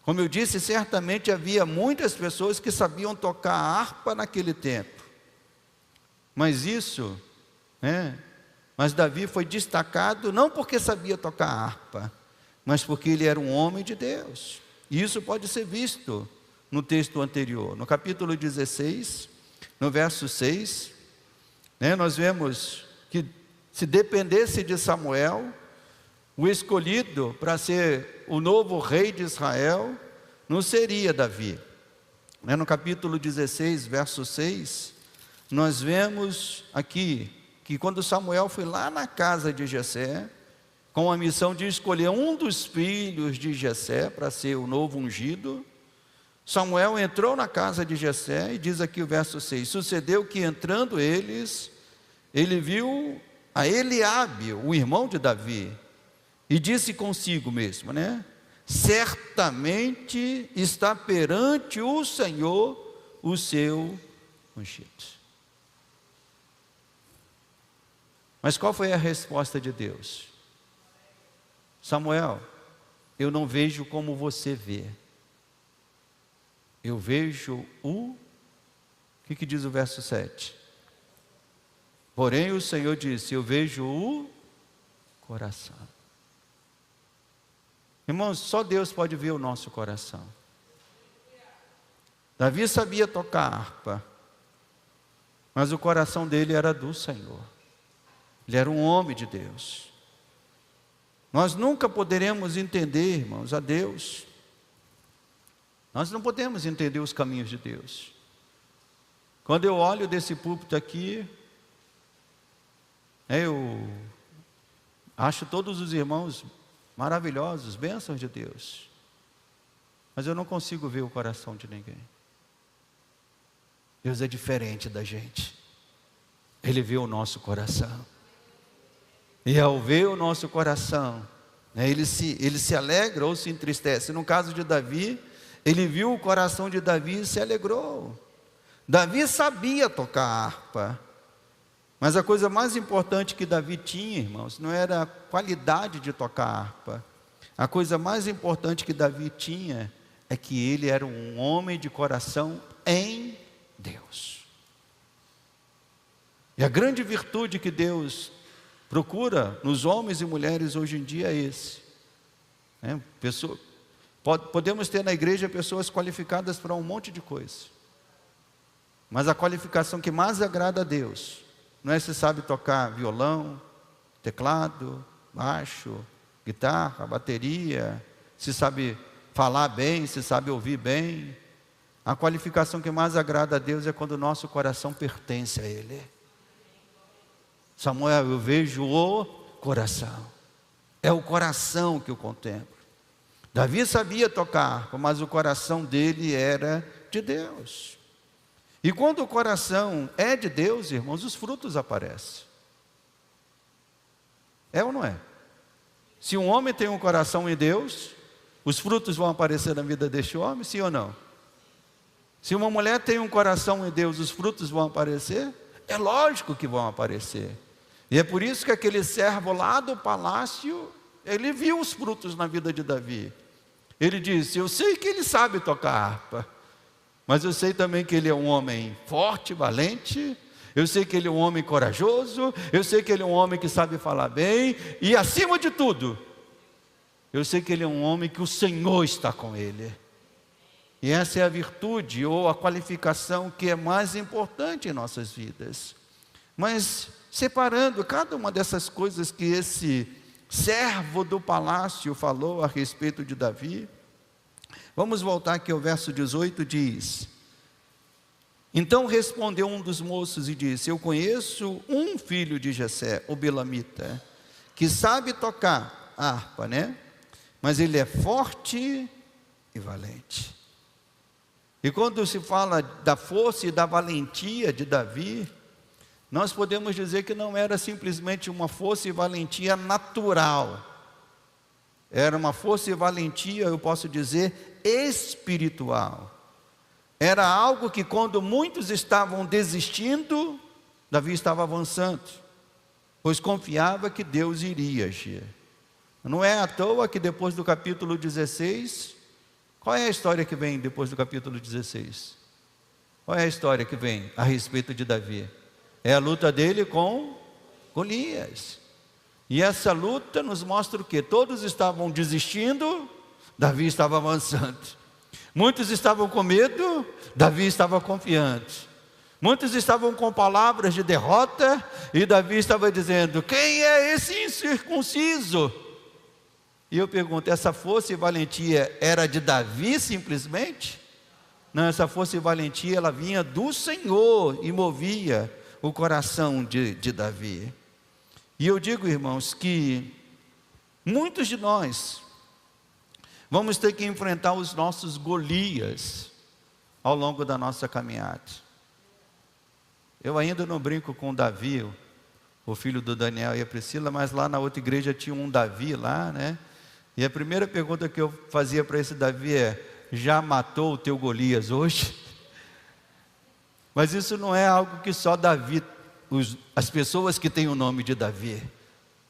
Speaker 1: Como eu disse, certamente havia muitas pessoas que sabiam tocar harpa naquele tempo. Mas mas Davi foi destacado não porque sabia tocar harpa, mas porque ele era um homem de Deus. E isso pode ser visto no texto anterior, no capítulo 16, no verso 6, nós vemos que se dependesse de Samuel, o escolhido para ser o novo rei de Israel não seria Davi. No capítulo 16, verso 6, nós vemos aqui que quando Samuel foi lá na casa de Jessé, com a missão de escolher um dos filhos de Jessé para ser o novo ungido, Samuel entrou na casa de Jessé, e diz aqui o verso 6, sucedeu que entrando ele viu a Eliabe, o irmão de Davi, e disse consigo mesmo, certamente está perante o Senhor o seu ungido. Mas qual foi a resposta de Deus? Samuel, eu não vejo como você vê. Eu vejo o que diz o verso 7? Porém o Senhor disse, eu vejo o coração. Irmãos, só Deus pode ver o nosso coração. Davi sabia tocar harpa, mas o coração dele era do Senhor. Ele era um homem de Deus. Nós nunca poderemos entender, irmãos, a Deus. Nós não podemos entender os caminhos de Deus. Quando eu olho desse púlpito aqui, eu acho todos os irmãos maravilhosos, bênçãos de Deus. Mas eu não consigo ver o coração de ninguém. Deus é diferente da gente. Ele vê o nosso coração. E ao ver o nosso coração, ele se alegra ou se entristece. No caso de Davi, ele viu o coração de Davi e se alegrou. Davi sabia tocar harpa. Mas a coisa mais importante que Davi tinha, irmãos, não era a qualidade de tocar harpa. A coisa mais importante que Davi tinha é que ele era um homem de coração em Deus. E a grande virtude que Deus procura nos homens e mulheres hoje em dia é esse. Podemos ter na igreja pessoas qualificadas para um monte de coisa. Mas a qualificação que mais agrada a Deus não é se sabe tocar violão, teclado, baixo, guitarra, bateria, se sabe falar bem, se sabe ouvir bem. A qualificação que mais agrada a Deus é quando o nosso coração pertence a Ele. Samuel, eu vejo o coração. É o coração que eu contemplo. Davi sabia tocar, mas o coração dele era de Deus. E quando o coração é de Deus, irmãos, os frutos aparecem. É ou não é? Se um homem tem um coração em Deus, os frutos vão aparecer na vida deste homem, sim ou não? Se uma mulher tem um coração em Deus, os frutos vão aparecer? É lógico que vão aparecer. E é por isso que aquele servo lá do palácio, ele viu os frutos na vida de Davi. Ele disse, eu sei que ele sabe tocar harpa, mas eu sei também que ele é um homem forte, valente, eu sei que ele é um homem corajoso, eu sei que ele é um homem que sabe falar bem, e acima de tudo, eu sei que ele é um homem que o Senhor está com ele. E essa é a virtude ou a qualificação que é mais importante em nossas vidas. Mas separando cada uma dessas coisas que esse servo do palácio falou a respeito de Davi, vamos voltar aqui ao verso 18, diz: então respondeu um dos moços e disse, eu conheço um filho de Jessé, o Belamita, que sabe tocar harpa, né? Mas ele é forte e valente. E quando se fala da força e da valentia de Davi, nós podemos dizer que não era simplesmente uma força e valentia natural. Era uma força e valentia, eu posso dizer, espiritual. Era algo que quando muitos estavam desistindo, Davi estava avançando, pois confiava que Deus iria agir. Não é à toa que depois do capítulo 16, qual é a história que vem depois do capítulo 16? Qual é a história que vem a respeito de Davi? É a luta dele com Golias. E essa luta nos mostra o quê? Todos estavam desistindo, Davi estava avançando. Muitos estavam com medo, Davi estava confiante. Muitos estavam com palavras de derrota, e Davi estava dizendo, quem é esse incircunciso? E eu pergunto, essa força e valentia era de Davi simplesmente? Não, essa força e valentia, ela vinha do Senhor e movia o coração de Davi. E eu digo, irmãos, que muitos de nós vamos ter que enfrentar os nossos Golias ao longo da nossa caminhada. Eu ainda não brinco com Davi, o filho do Daniel e a Priscila, mas lá na outra igreja tinha um Davi lá, né? E a primeira pergunta que eu fazia para esse Davi é, já matou o teu Golias hoje? Mas isso não é algo que só Davi, as pessoas que têm o nome de Davi,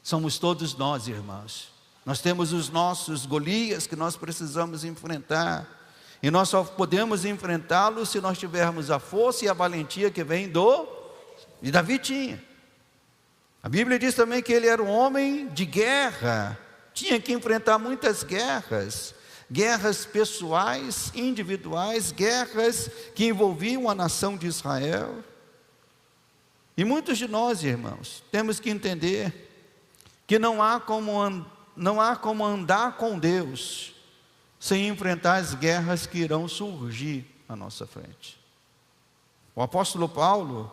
Speaker 1: somos todos nós, irmãos. Nós temos os nossos Golias que nós precisamos enfrentar, e nós só podemos enfrentá-los se nós tivermos a força e a valentia que vem de Davi tinha. A Bíblia diz também que ele era um homem de guerra, tinha que enfrentar muitas guerras. guerras pessoais, individuais, guerras que envolviam a nação de Israel. E muitos de nós, irmãos, temos que entender que não há como andar com Deus sem enfrentar as guerras que irão surgir à nossa frente. O apóstolo Paulo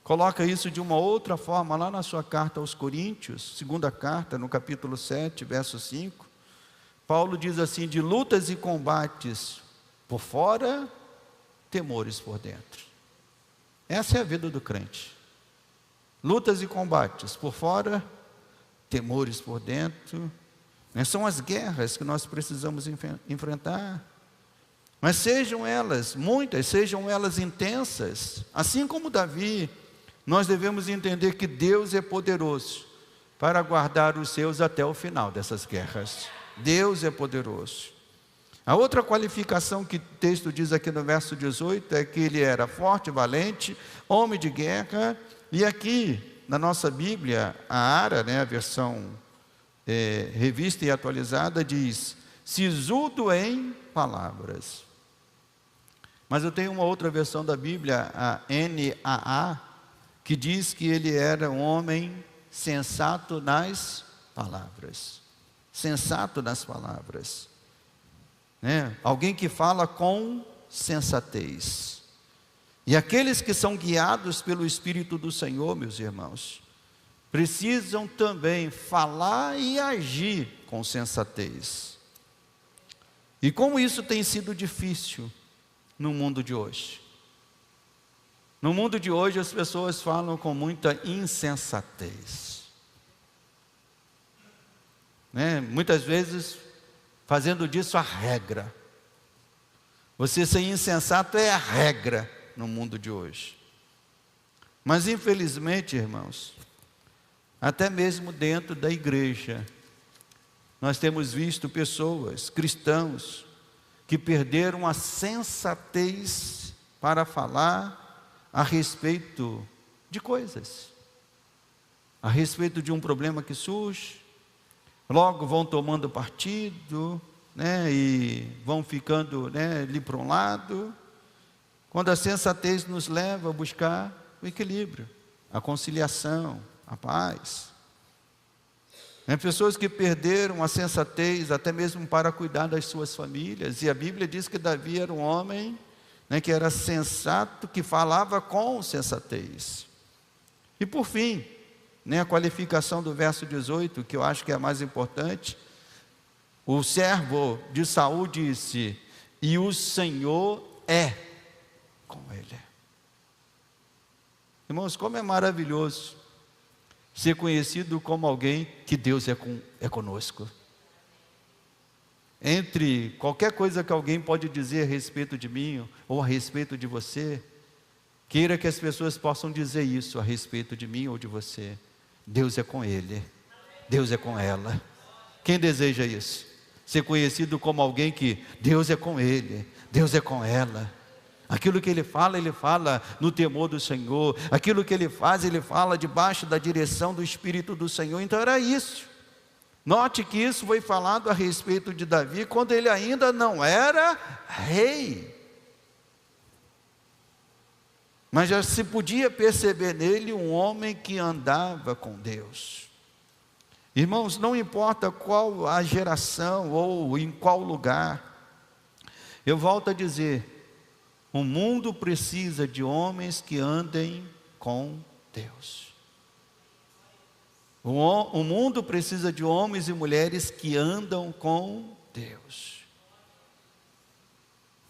Speaker 1: coloca isso de uma outra forma lá na sua carta aos Coríntios, segunda carta, no capítulo 7, verso 5. Paulo diz assim: de lutas e combates por fora, temores por dentro. Essa é a vida do crente. Lutas e combates por fora, temores por dentro. São as guerras que nós precisamos enfrentar. Mas sejam elas muitas, sejam elas intensas, assim como Davi, nós devemos entender que Deus é poderoso para guardar os seus até o final dessas guerras. Deus é poderoso. A outra qualificação que o texto diz aqui no verso 18 é que ele era forte, valente, homem de guerra. E aqui na nossa Bíblia, a ARA, a versão revista e atualizada, diz: sisudo em palavras. Mas eu tenho uma outra versão da Bíblia, a NAA, que diz que ele era um homem sensato nas palavras. Sensato nas palavras. Alguém que fala com sensatez. E aqueles que são guiados pelo Espírito do Senhor, meus irmãos, precisam também falar e agir com sensatez. E como isso tem sido difícil no mundo de hoje. No mundo de hoje as pessoas falam com muita insensatez. Muitas vezes fazendo disso a regra. Você ser insensato é a regra no mundo de hoje. Mas infelizmente, irmãos, até mesmo dentro da igreja, nós temos visto pessoas, cristãos, que perderam a sensatez para falar a respeito de coisas, a respeito de um problema que surge, logo vão tomando partido, e vão ficando ali para um lado, quando a sensatez nos leva a buscar o equilíbrio, a conciliação, a paz. Pessoas que perderam a sensatez até mesmo para cuidar das suas famílias. E a Bíblia diz que Davi era um homem que era sensato, que falava com sensatez. E por fim, a qualificação do verso 18, que eu acho que é a mais importante, o servo de Saul disse: e o Senhor é com ele. Irmãos, como é maravilhoso ser conhecido como alguém que Deus é conosco. Entre qualquer coisa que alguém pode dizer a respeito de mim ou a respeito de você, queira que as pessoas possam dizer isso a respeito de mim ou de você: Deus é com ele, Deus é com ela. Quem deseja isso? Ser conhecido como alguém que Deus é com ele, Deus é com ela. Aquilo que ele fala no temor do Senhor. Aquilo que ele fala debaixo da direção do Espírito do Senhor. Então era isso. Note que isso foi falado a respeito de Davi quando ele ainda não era rei. Mas já se podia perceber nele um homem que andava com Deus. Irmãos, não importa qual a geração ou em qual lugar, eu volto a dizer, o mundo precisa de homens que andem com Deus. O mundo precisa de homens e mulheres que andam com Deus.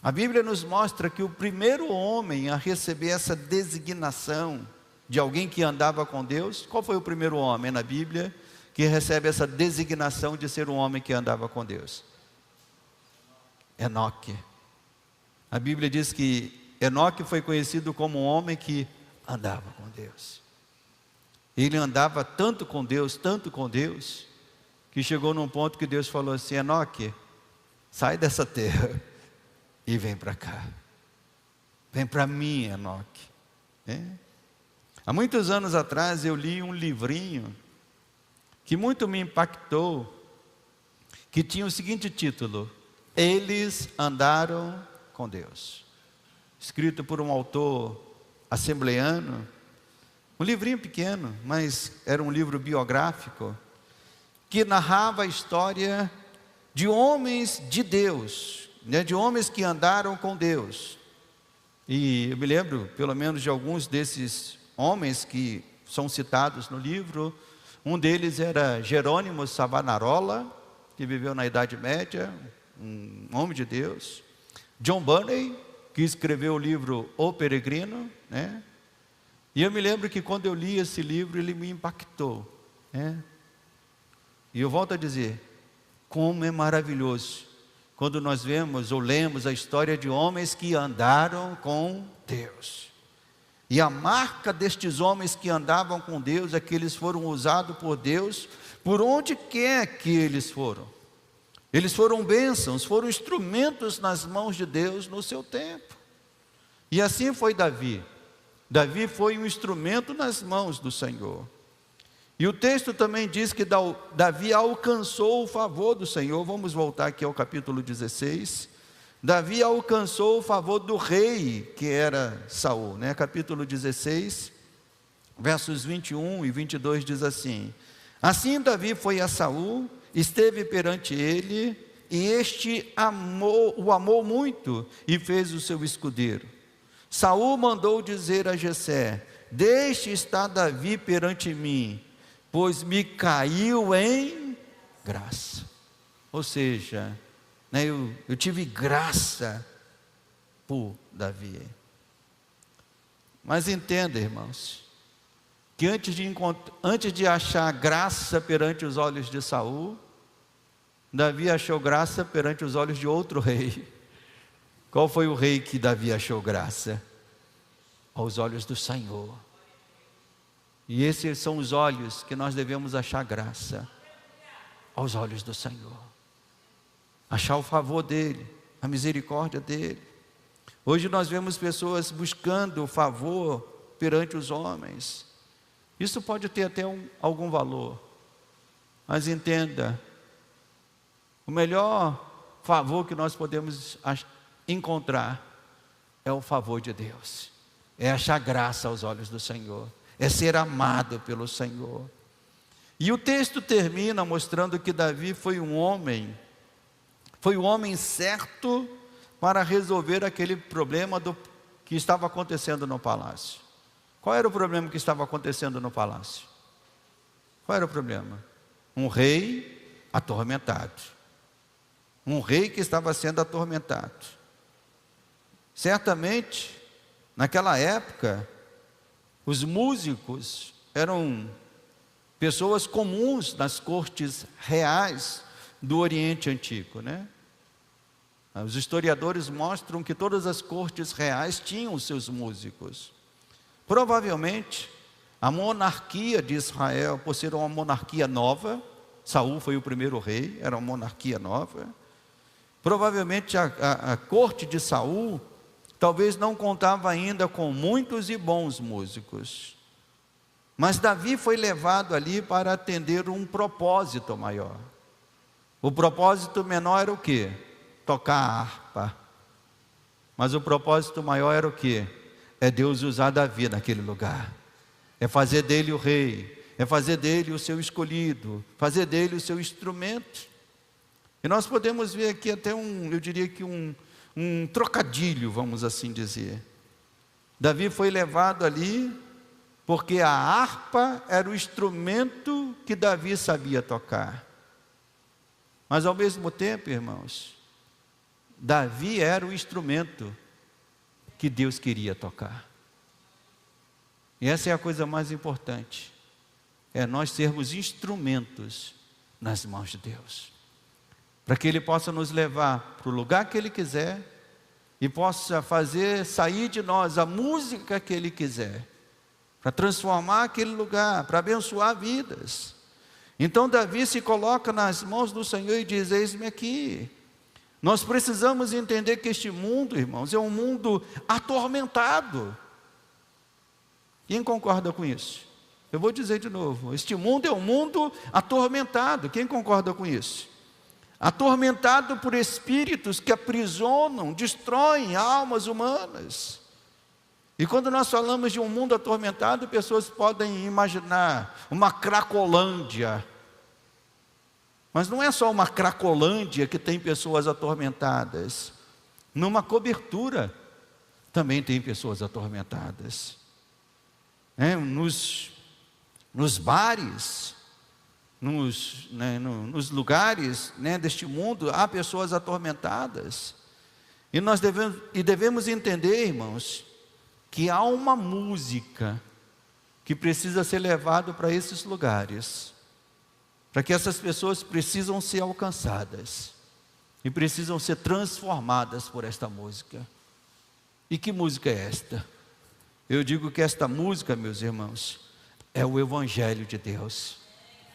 Speaker 1: A Bíblia nos mostra que o primeiro homem a receber essa designação de alguém que andava com Deus, qual foi o primeiro homem na Bíblia que recebe essa designação de ser um homem que andava com Deus? Enoque. A Bíblia diz que Enoque foi conhecido como um homem que andava com Deus. Ele andava tanto com Deus, que chegou num ponto que Deus falou assim: Enoque, sai dessa terra e vem para cá. Vem para mim, Enoque. Há muitos anos atrás eu li um livrinho que muito me impactou, que tinha o seguinte título: eles andaram com Deus. Escrito por um autor assembleano, um livrinho pequeno, mas era um livro biográfico, que narrava a história de homens de Deus, né, de homens que andaram com Deus. E eu me lembro, pelo menos, de alguns desses homens que são citados no livro. Um deles era Jerônimo Savonarola, que viveu na Idade Média, um homem de Deus. John Bunyan, que escreveu o livro O Peregrino, né? E eu me lembro que quando eu li esse livro, ele me impactou, né? E eu volto a dizer, como é maravilhoso quando nós vemos ou lemos a história de homens que andaram com Deus. E a marca destes homens que andavam com Deus é que eles foram usados por Deus por onde quer que eles foram. Eles foram bênçãos, foram instrumentos nas mãos de Deus no seu tempo. E assim foi Davi. Davi foi um instrumento nas mãos do Senhor. E o texto também diz que Davi alcançou o favor do Senhor. Vamos voltar aqui ao capítulo 16. Davi alcançou o favor do rei, que era Saul, né? Capítulo 16, versos 21 e 22 diz assim: Assim Davi foi a Saul, esteve perante ele, e este o amou muito, e fez o seu escudeiro. Saul mandou dizer a Jessé: Deixe estar Davi perante mim, pois me caiu em graça. Ou seja, né, eu tive graça por Davi. Mas entenda, irmãos, que antes de achar graça perante os olhos de Saul, Davi achou graça perante os olhos de outro rei. Qual foi o rei que Davi achou graça? Aos olhos do Senhor. E esses são os olhos que nós devemos achar graça, aos olhos do Senhor. Achar o favor dEle, a misericórdia dEle. Hoje nós vemos pessoas buscando o favor perante os homens. Isso pode ter até algum valor, mas entenda, o melhor favor que nós podemos encontrar é o favor de Deus, é achar graça aos olhos do Senhor, é ser amado pelo Senhor. E o texto termina mostrando que Davi foi o homem certo para resolver aquele problema que estava acontecendo no palácio. Qual era o problema que estava acontecendo no palácio? Qual era o problema? Um rei atormentado. Um rei que estava sendo atormentado. Certamente, naquela época, os músicos eram pessoas comuns nas cortes reais do Oriente Antigo, né? Os historiadores mostram que todas as cortes reais tinham os seus músicos. Provavelmente, a monarquia de Israel, por ser uma monarquia nova, Saul foi o primeiro rei, era uma monarquia nova. Provavelmente a corte de Saul talvez não contava ainda com muitos e bons músicos. Mas Davi foi levado ali para atender um propósito maior. O propósito menor era o quê? Tocar a harpa. Mas o propósito maior era o quê? É Deus usar Davi naquele lugar. É fazer dele o rei. É fazer dele o seu escolhido. Fazer dele o seu instrumento. E nós podemos ver aqui até eu diria que um trocadilho, vamos assim dizer. Davi foi levado ali porque a harpa era o instrumento que Davi sabia tocar. Mas ao mesmo tempo, irmãos, Davi era o instrumento que Deus queria tocar. E essa é a coisa mais importante. É nós sermos instrumentos nas mãos de Deus. Para que Ele possa nos levar para o lugar que Ele quiser e possa fazer sair de nós a música que Ele quiser. Para transformar aquele lugar, para abençoar vidas. Então Davi se coloca nas mãos do Senhor e diz: eis-me aqui. Nós precisamos entender que este mundo, irmãos, é um mundo atormentado. Quem concorda com isso? Eu vou dizer de novo, este mundo é um mundo atormentado. Quem concorda com isso? atormentado por espíritos que aprisionam, destroem almas humanas. E quando nós falamos de um mundo atormentado, pessoas podem imaginar uma Cracolândia. Mas não é só uma Cracolândia que tem pessoas atormentadas. Numa cobertura também tem pessoas atormentadas. Nos bares, nos lugares deste mundo, há pessoas atormentadas. E nós devemos entender, irmãos, que há uma música que precisa ser levada para esses lugares, para que essas pessoas precisam ser alcançadas e precisam ser transformadas por esta música. E que música é esta? Eu digo que esta música, meus irmãos, é o Evangelho de Deus,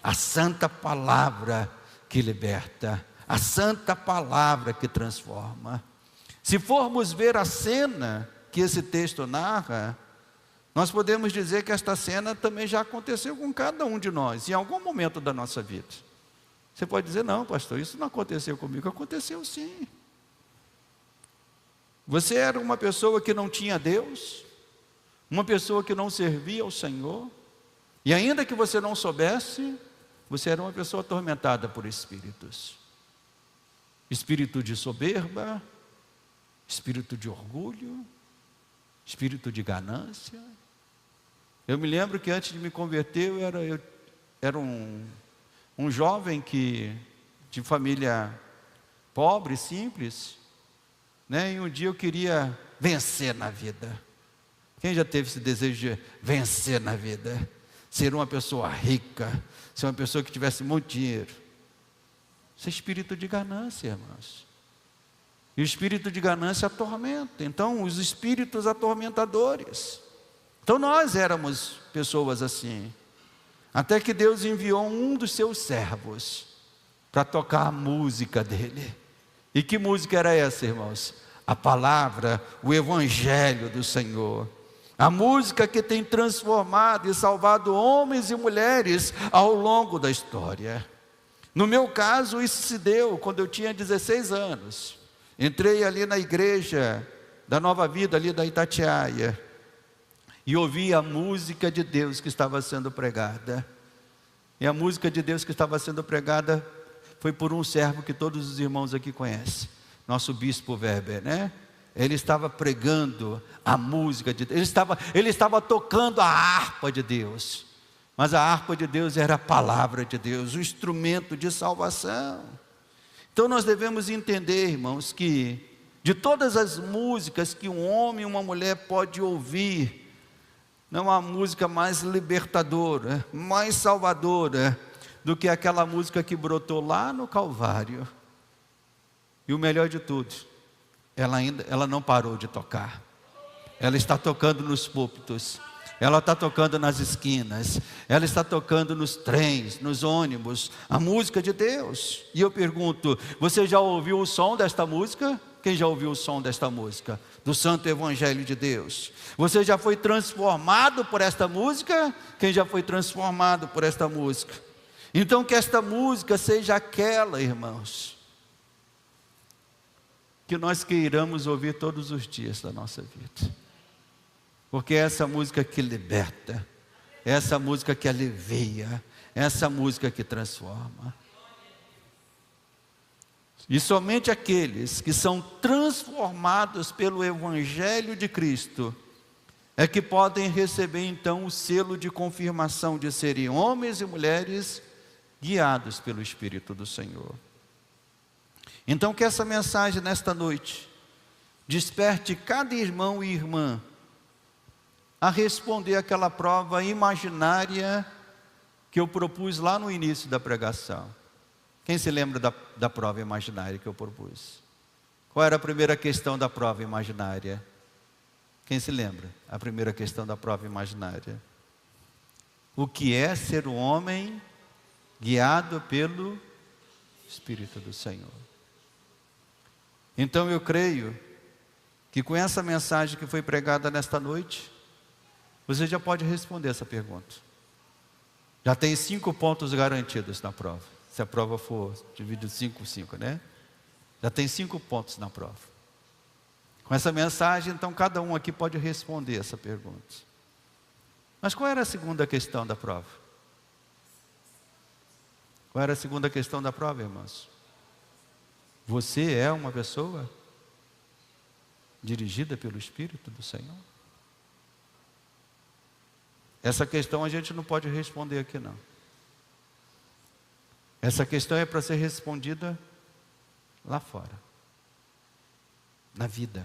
Speaker 1: a santa palavra que liberta, a santa palavra que transforma. Se formos ver a cena que esse texto narra, nós podemos dizer que esta cena também já aconteceu com cada um de nós, em algum momento da nossa vida. Você pode dizer, não, pastor, isso não aconteceu comigo. Aconteceu sim. Você era uma pessoa que não tinha Deus, uma pessoa que não servia ao Senhor, e ainda que você não soubesse, você era uma pessoa atormentada por espíritos. Espírito de soberba, espírito de orgulho, espírito de ganância. Eu me lembro que antes de me converter, eu era um jovem de família pobre, simples, e um dia eu queria vencer na vida. Quem já teve esse desejo de vencer na vida? Ser uma pessoa rica, ser uma pessoa que tivesse muito dinheiro. Isso é espírito de ganância, irmãos. E o espírito de ganância atormenta. Então, os espíritos atormentadores. Então, nós éramos pessoas assim. Até que Deus enviou um dos seus servos para tocar a música dele. E que música era essa, irmãos? A palavra, o Evangelho do Senhor. A música que tem transformado e salvado homens e mulheres ao longo da história. No meu caso, isso se deu quando eu tinha 16 anos. Entrei ali na igreja da Nova Vida, ali da Itatiaia, e ouvi a música de Deus que estava sendo pregada. E a música de Deus que estava sendo pregada foi por um servo que todos os irmãos aqui conhecem, nosso bispo Weber, Ele estava pregando a música de Deus, ele estava tocando a harpa de Deus, mas a harpa de Deus era a palavra de Deus, o instrumento de salvação. Então nós devemos entender, irmãos, que de todas as músicas que um homem e uma mulher pode ouvir, não há música mais libertadora, mais salvadora do que aquela música que brotou lá no Calvário. E o melhor de tudo, ela não parou de tocar. Ela está tocando nos púlpitos, ela está tocando nas esquinas, ela está tocando nos trens, nos ônibus, a música de Deus. E eu pergunto, você já ouviu o som desta música? Quem já ouviu o som desta música? Do Santo Evangelho de Deus. Você já foi transformado por esta música? Quem já foi transformado por esta música? Então que esta música seja aquela, irmãos, que nós queiramos ouvir todos os dias da nossa vida. Porque é essa música que liberta, é essa música que alivia, é essa música que transforma. E somente aqueles que são transformados pelo Evangelho de Cristo é que podem receber então o selo de confirmação de serem homens e mulheres guiados pelo Espírito do Senhor. Então que essa mensagem nesta noite desperte cada irmão e irmã a responder aquela prova imaginária que eu propus lá no início da pregação. Quem se lembra da prova imaginária que eu propus? Qual era a primeira questão da prova imaginária? Quem se lembra? A primeira questão da prova imaginária. O que é ser um homem guiado pelo Espírito do Senhor? Então eu creio que com essa mensagem que foi pregada nesta noite, você já pode responder essa pergunta. Já tem 5 pontos garantidos na prova. se a prova for dividida 5-5, né? Já tem 5 pontos na prova. Com essa mensagem, então, cada um aqui pode responder essa pergunta. Mas qual era a segunda questão da prova? Qual era a segunda questão da prova, irmãos? Você é uma pessoa dirigida pelo Espírito do Senhor? Essa questão a gente não pode responder aqui, não. Essa questão é para ser respondida lá fora, na vida,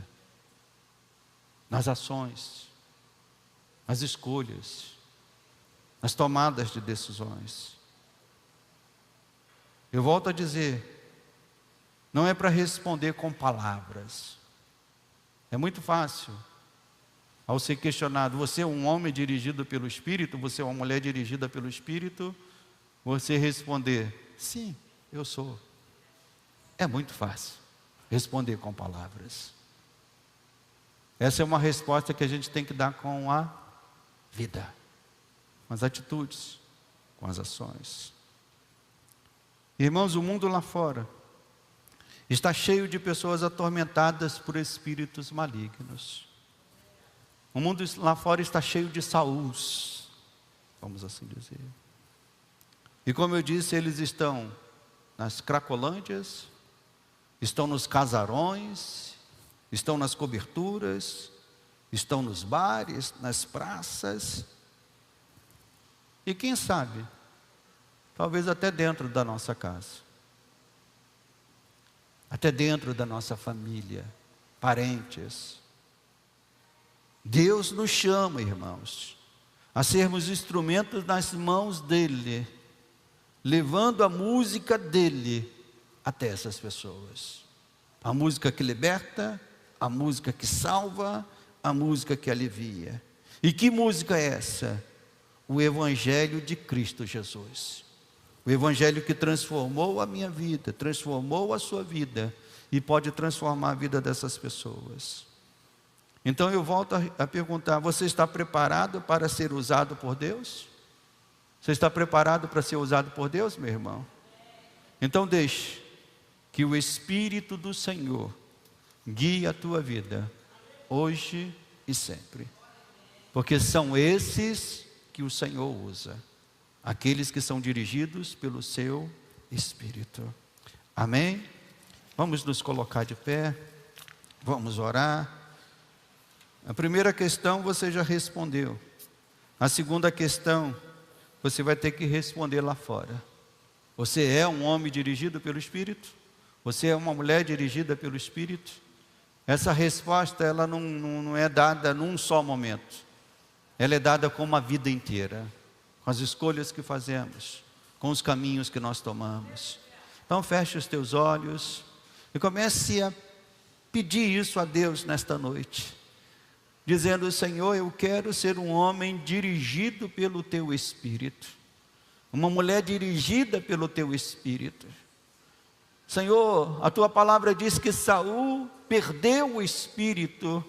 Speaker 1: nas ações, nas escolhas, nas tomadas de decisões. Eu volto a dizer, não é para responder com palavras. É muito fácil, ao ser questionado, você é um homem dirigido pelo Espírito, você é uma mulher dirigida pelo Espírito, você responder, sim, eu sou. É muito fácil responder com palavras. Essa é uma resposta que a gente tem que dar com a vida, com as atitudes, com as ações. Irmãos, o mundo lá fora está cheio de pessoas atormentadas por espíritos malignos. O mundo lá fora está cheio de Sauls, vamos assim dizer. E como eu disse, eles estão nas cracolândias, estão nos casarões, estão nas coberturas, estão nos bares, nas praças. E quem sabe, talvez até dentro da nossa casa, até dentro da nossa família, parentes. Deus nos chama, irmãos, a sermos instrumentos nas mãos dEle, levando a música dEle até essas pessoas. A música que liberta, a música que salva, a música que alivia. E que música é essa? O Evangelho de Cristo Jesus. O Evangelho que transformou a minha vida, transformou a sua vida e pode transformar a vida dessas pessoas. Então eu volto a perguntar, você está preparado para ser usado por Deus? Você está preparado para ser usado por Deus, meu irmão? Então deixe que o Espírito do Senhor guie a tua vida, hoje e sempre. Porque são esses que o Senhor usa, aqueles que são dirigidos pelo seu Espírito. Amém? Vamos nos colocar de pé, vamos orar. A primeira questão você já respondeu. A segunda questão, você vai ter que responder lá fora. Você é um homem dirigido pelo Espírito? Você é uma mulher dirigida pelo Espírito? Essa resposta, ela não é dada num só momento. Ela é dada com uma vida inteira, com as escolhas que fazemos, com os caminhos que nós tomamos. Então feche os teus olhos e comece a pedir isso a Deus nesta noite, dizendo, Senhor, eu quero ser um homem dirigido pelo Teu Espírito, uma mulher dirigida pelo Teu Espírito. Senhor, a Tua palavra diz que Saul perdeu o Espírito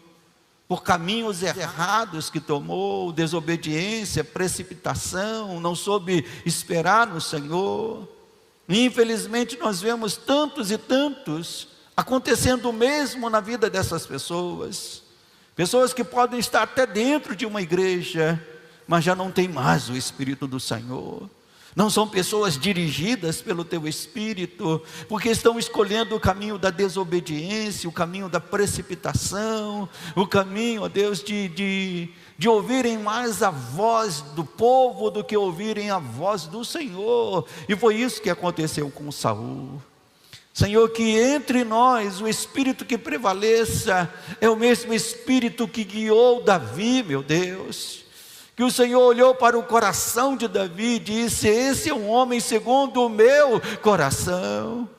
Speaker 1: por caminhos errados que tomou, desobediência, precipitação, não soube esperar no Senhor. E infelizmente nós vemos tantos e tantos acontecendo o mesmo na vida dessas pessoas. Pessoas que podem estar até dentro de uma igreja, mas já não tem mais o Espírito do Senhor. Não são pessoas dirigidas pelo Teu Espírito, porque estão escolhendo o caminho da desobediência, o caminho da precipitação, o caminho, ó Deus, de ouvirem mais a voz do povo do que ouvirem a voz do Senhor. E foi isso que aconteceu com Saul. Senhor, que entre nós o Espírito que prevaleça é o mesmo Espírito que guiou Davi, meu Deus. Que o Senhor olhou para o coração de Davi e disse, esse é um homem segundo o meu coração.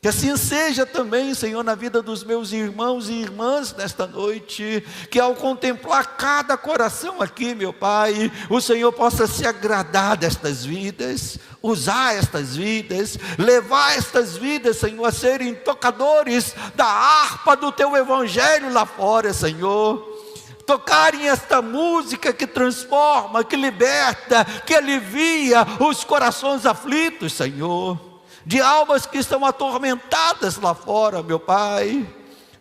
Speaker 1: Que assim seja também, Senhor, na vida dos meus irmãos e irmãs nesta noite, que ao contemplar cada coração aqui, meu Pai, o Senhor possa se agradar destas vidas, usar estas vidas, levar estas vidas, Senhor, a serem tocadores da harpa do Teu Evangelho lá fora, Senhor. Tocarem esta música que transforma, que liberta, que alivia os corações aflitos, Senhor. de almas que estão atormentadas lá fora, meu Pai.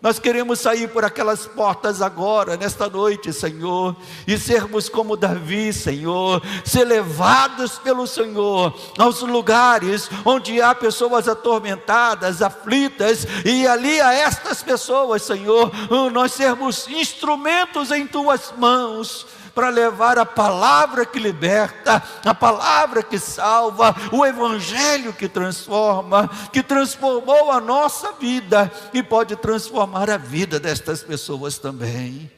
Speaker 1: Nós queremos sair por aquelas portas agora, nesta noite, Senhor, e sermos como Davi, Senhor, ser levados pelo Senhor aos lugares onde há pessoas atormentadas, aflitas, e ali a estas pessoas, Senhor, nós sermos instrumentos em Tuas mãos, para levar a palavra que liberta, a palavra que salva, o evangelho que transforma, que transformou a nossa vida e pode transformar a vida destas pessoas também.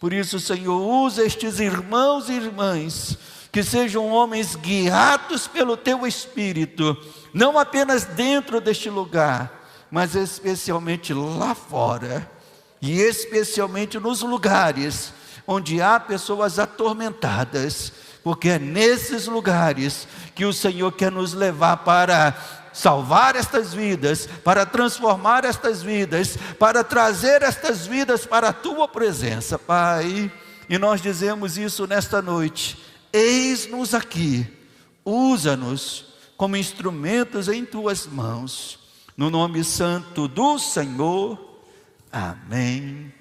Speaker 1: Por isso, Senhor, usa estes irmãos e irmãs, que sejam homens guiados pelo Teu Espírito, não apenas dentro deste lugar, mas especialmente lá fora, e especialmente nos lugares onde há pessoas atormentadas, porque é nesses lugares que o Senhor quer nos levar para salvar estas vidas, para transformar estas vidas, para trazer estas vidas para a Tua presença, Pai. E nós dizemos isso nesta noite: eis-nos aqui, usa-nos como instrumentos em Tuas mãos, no nome santo do Senhor, amém.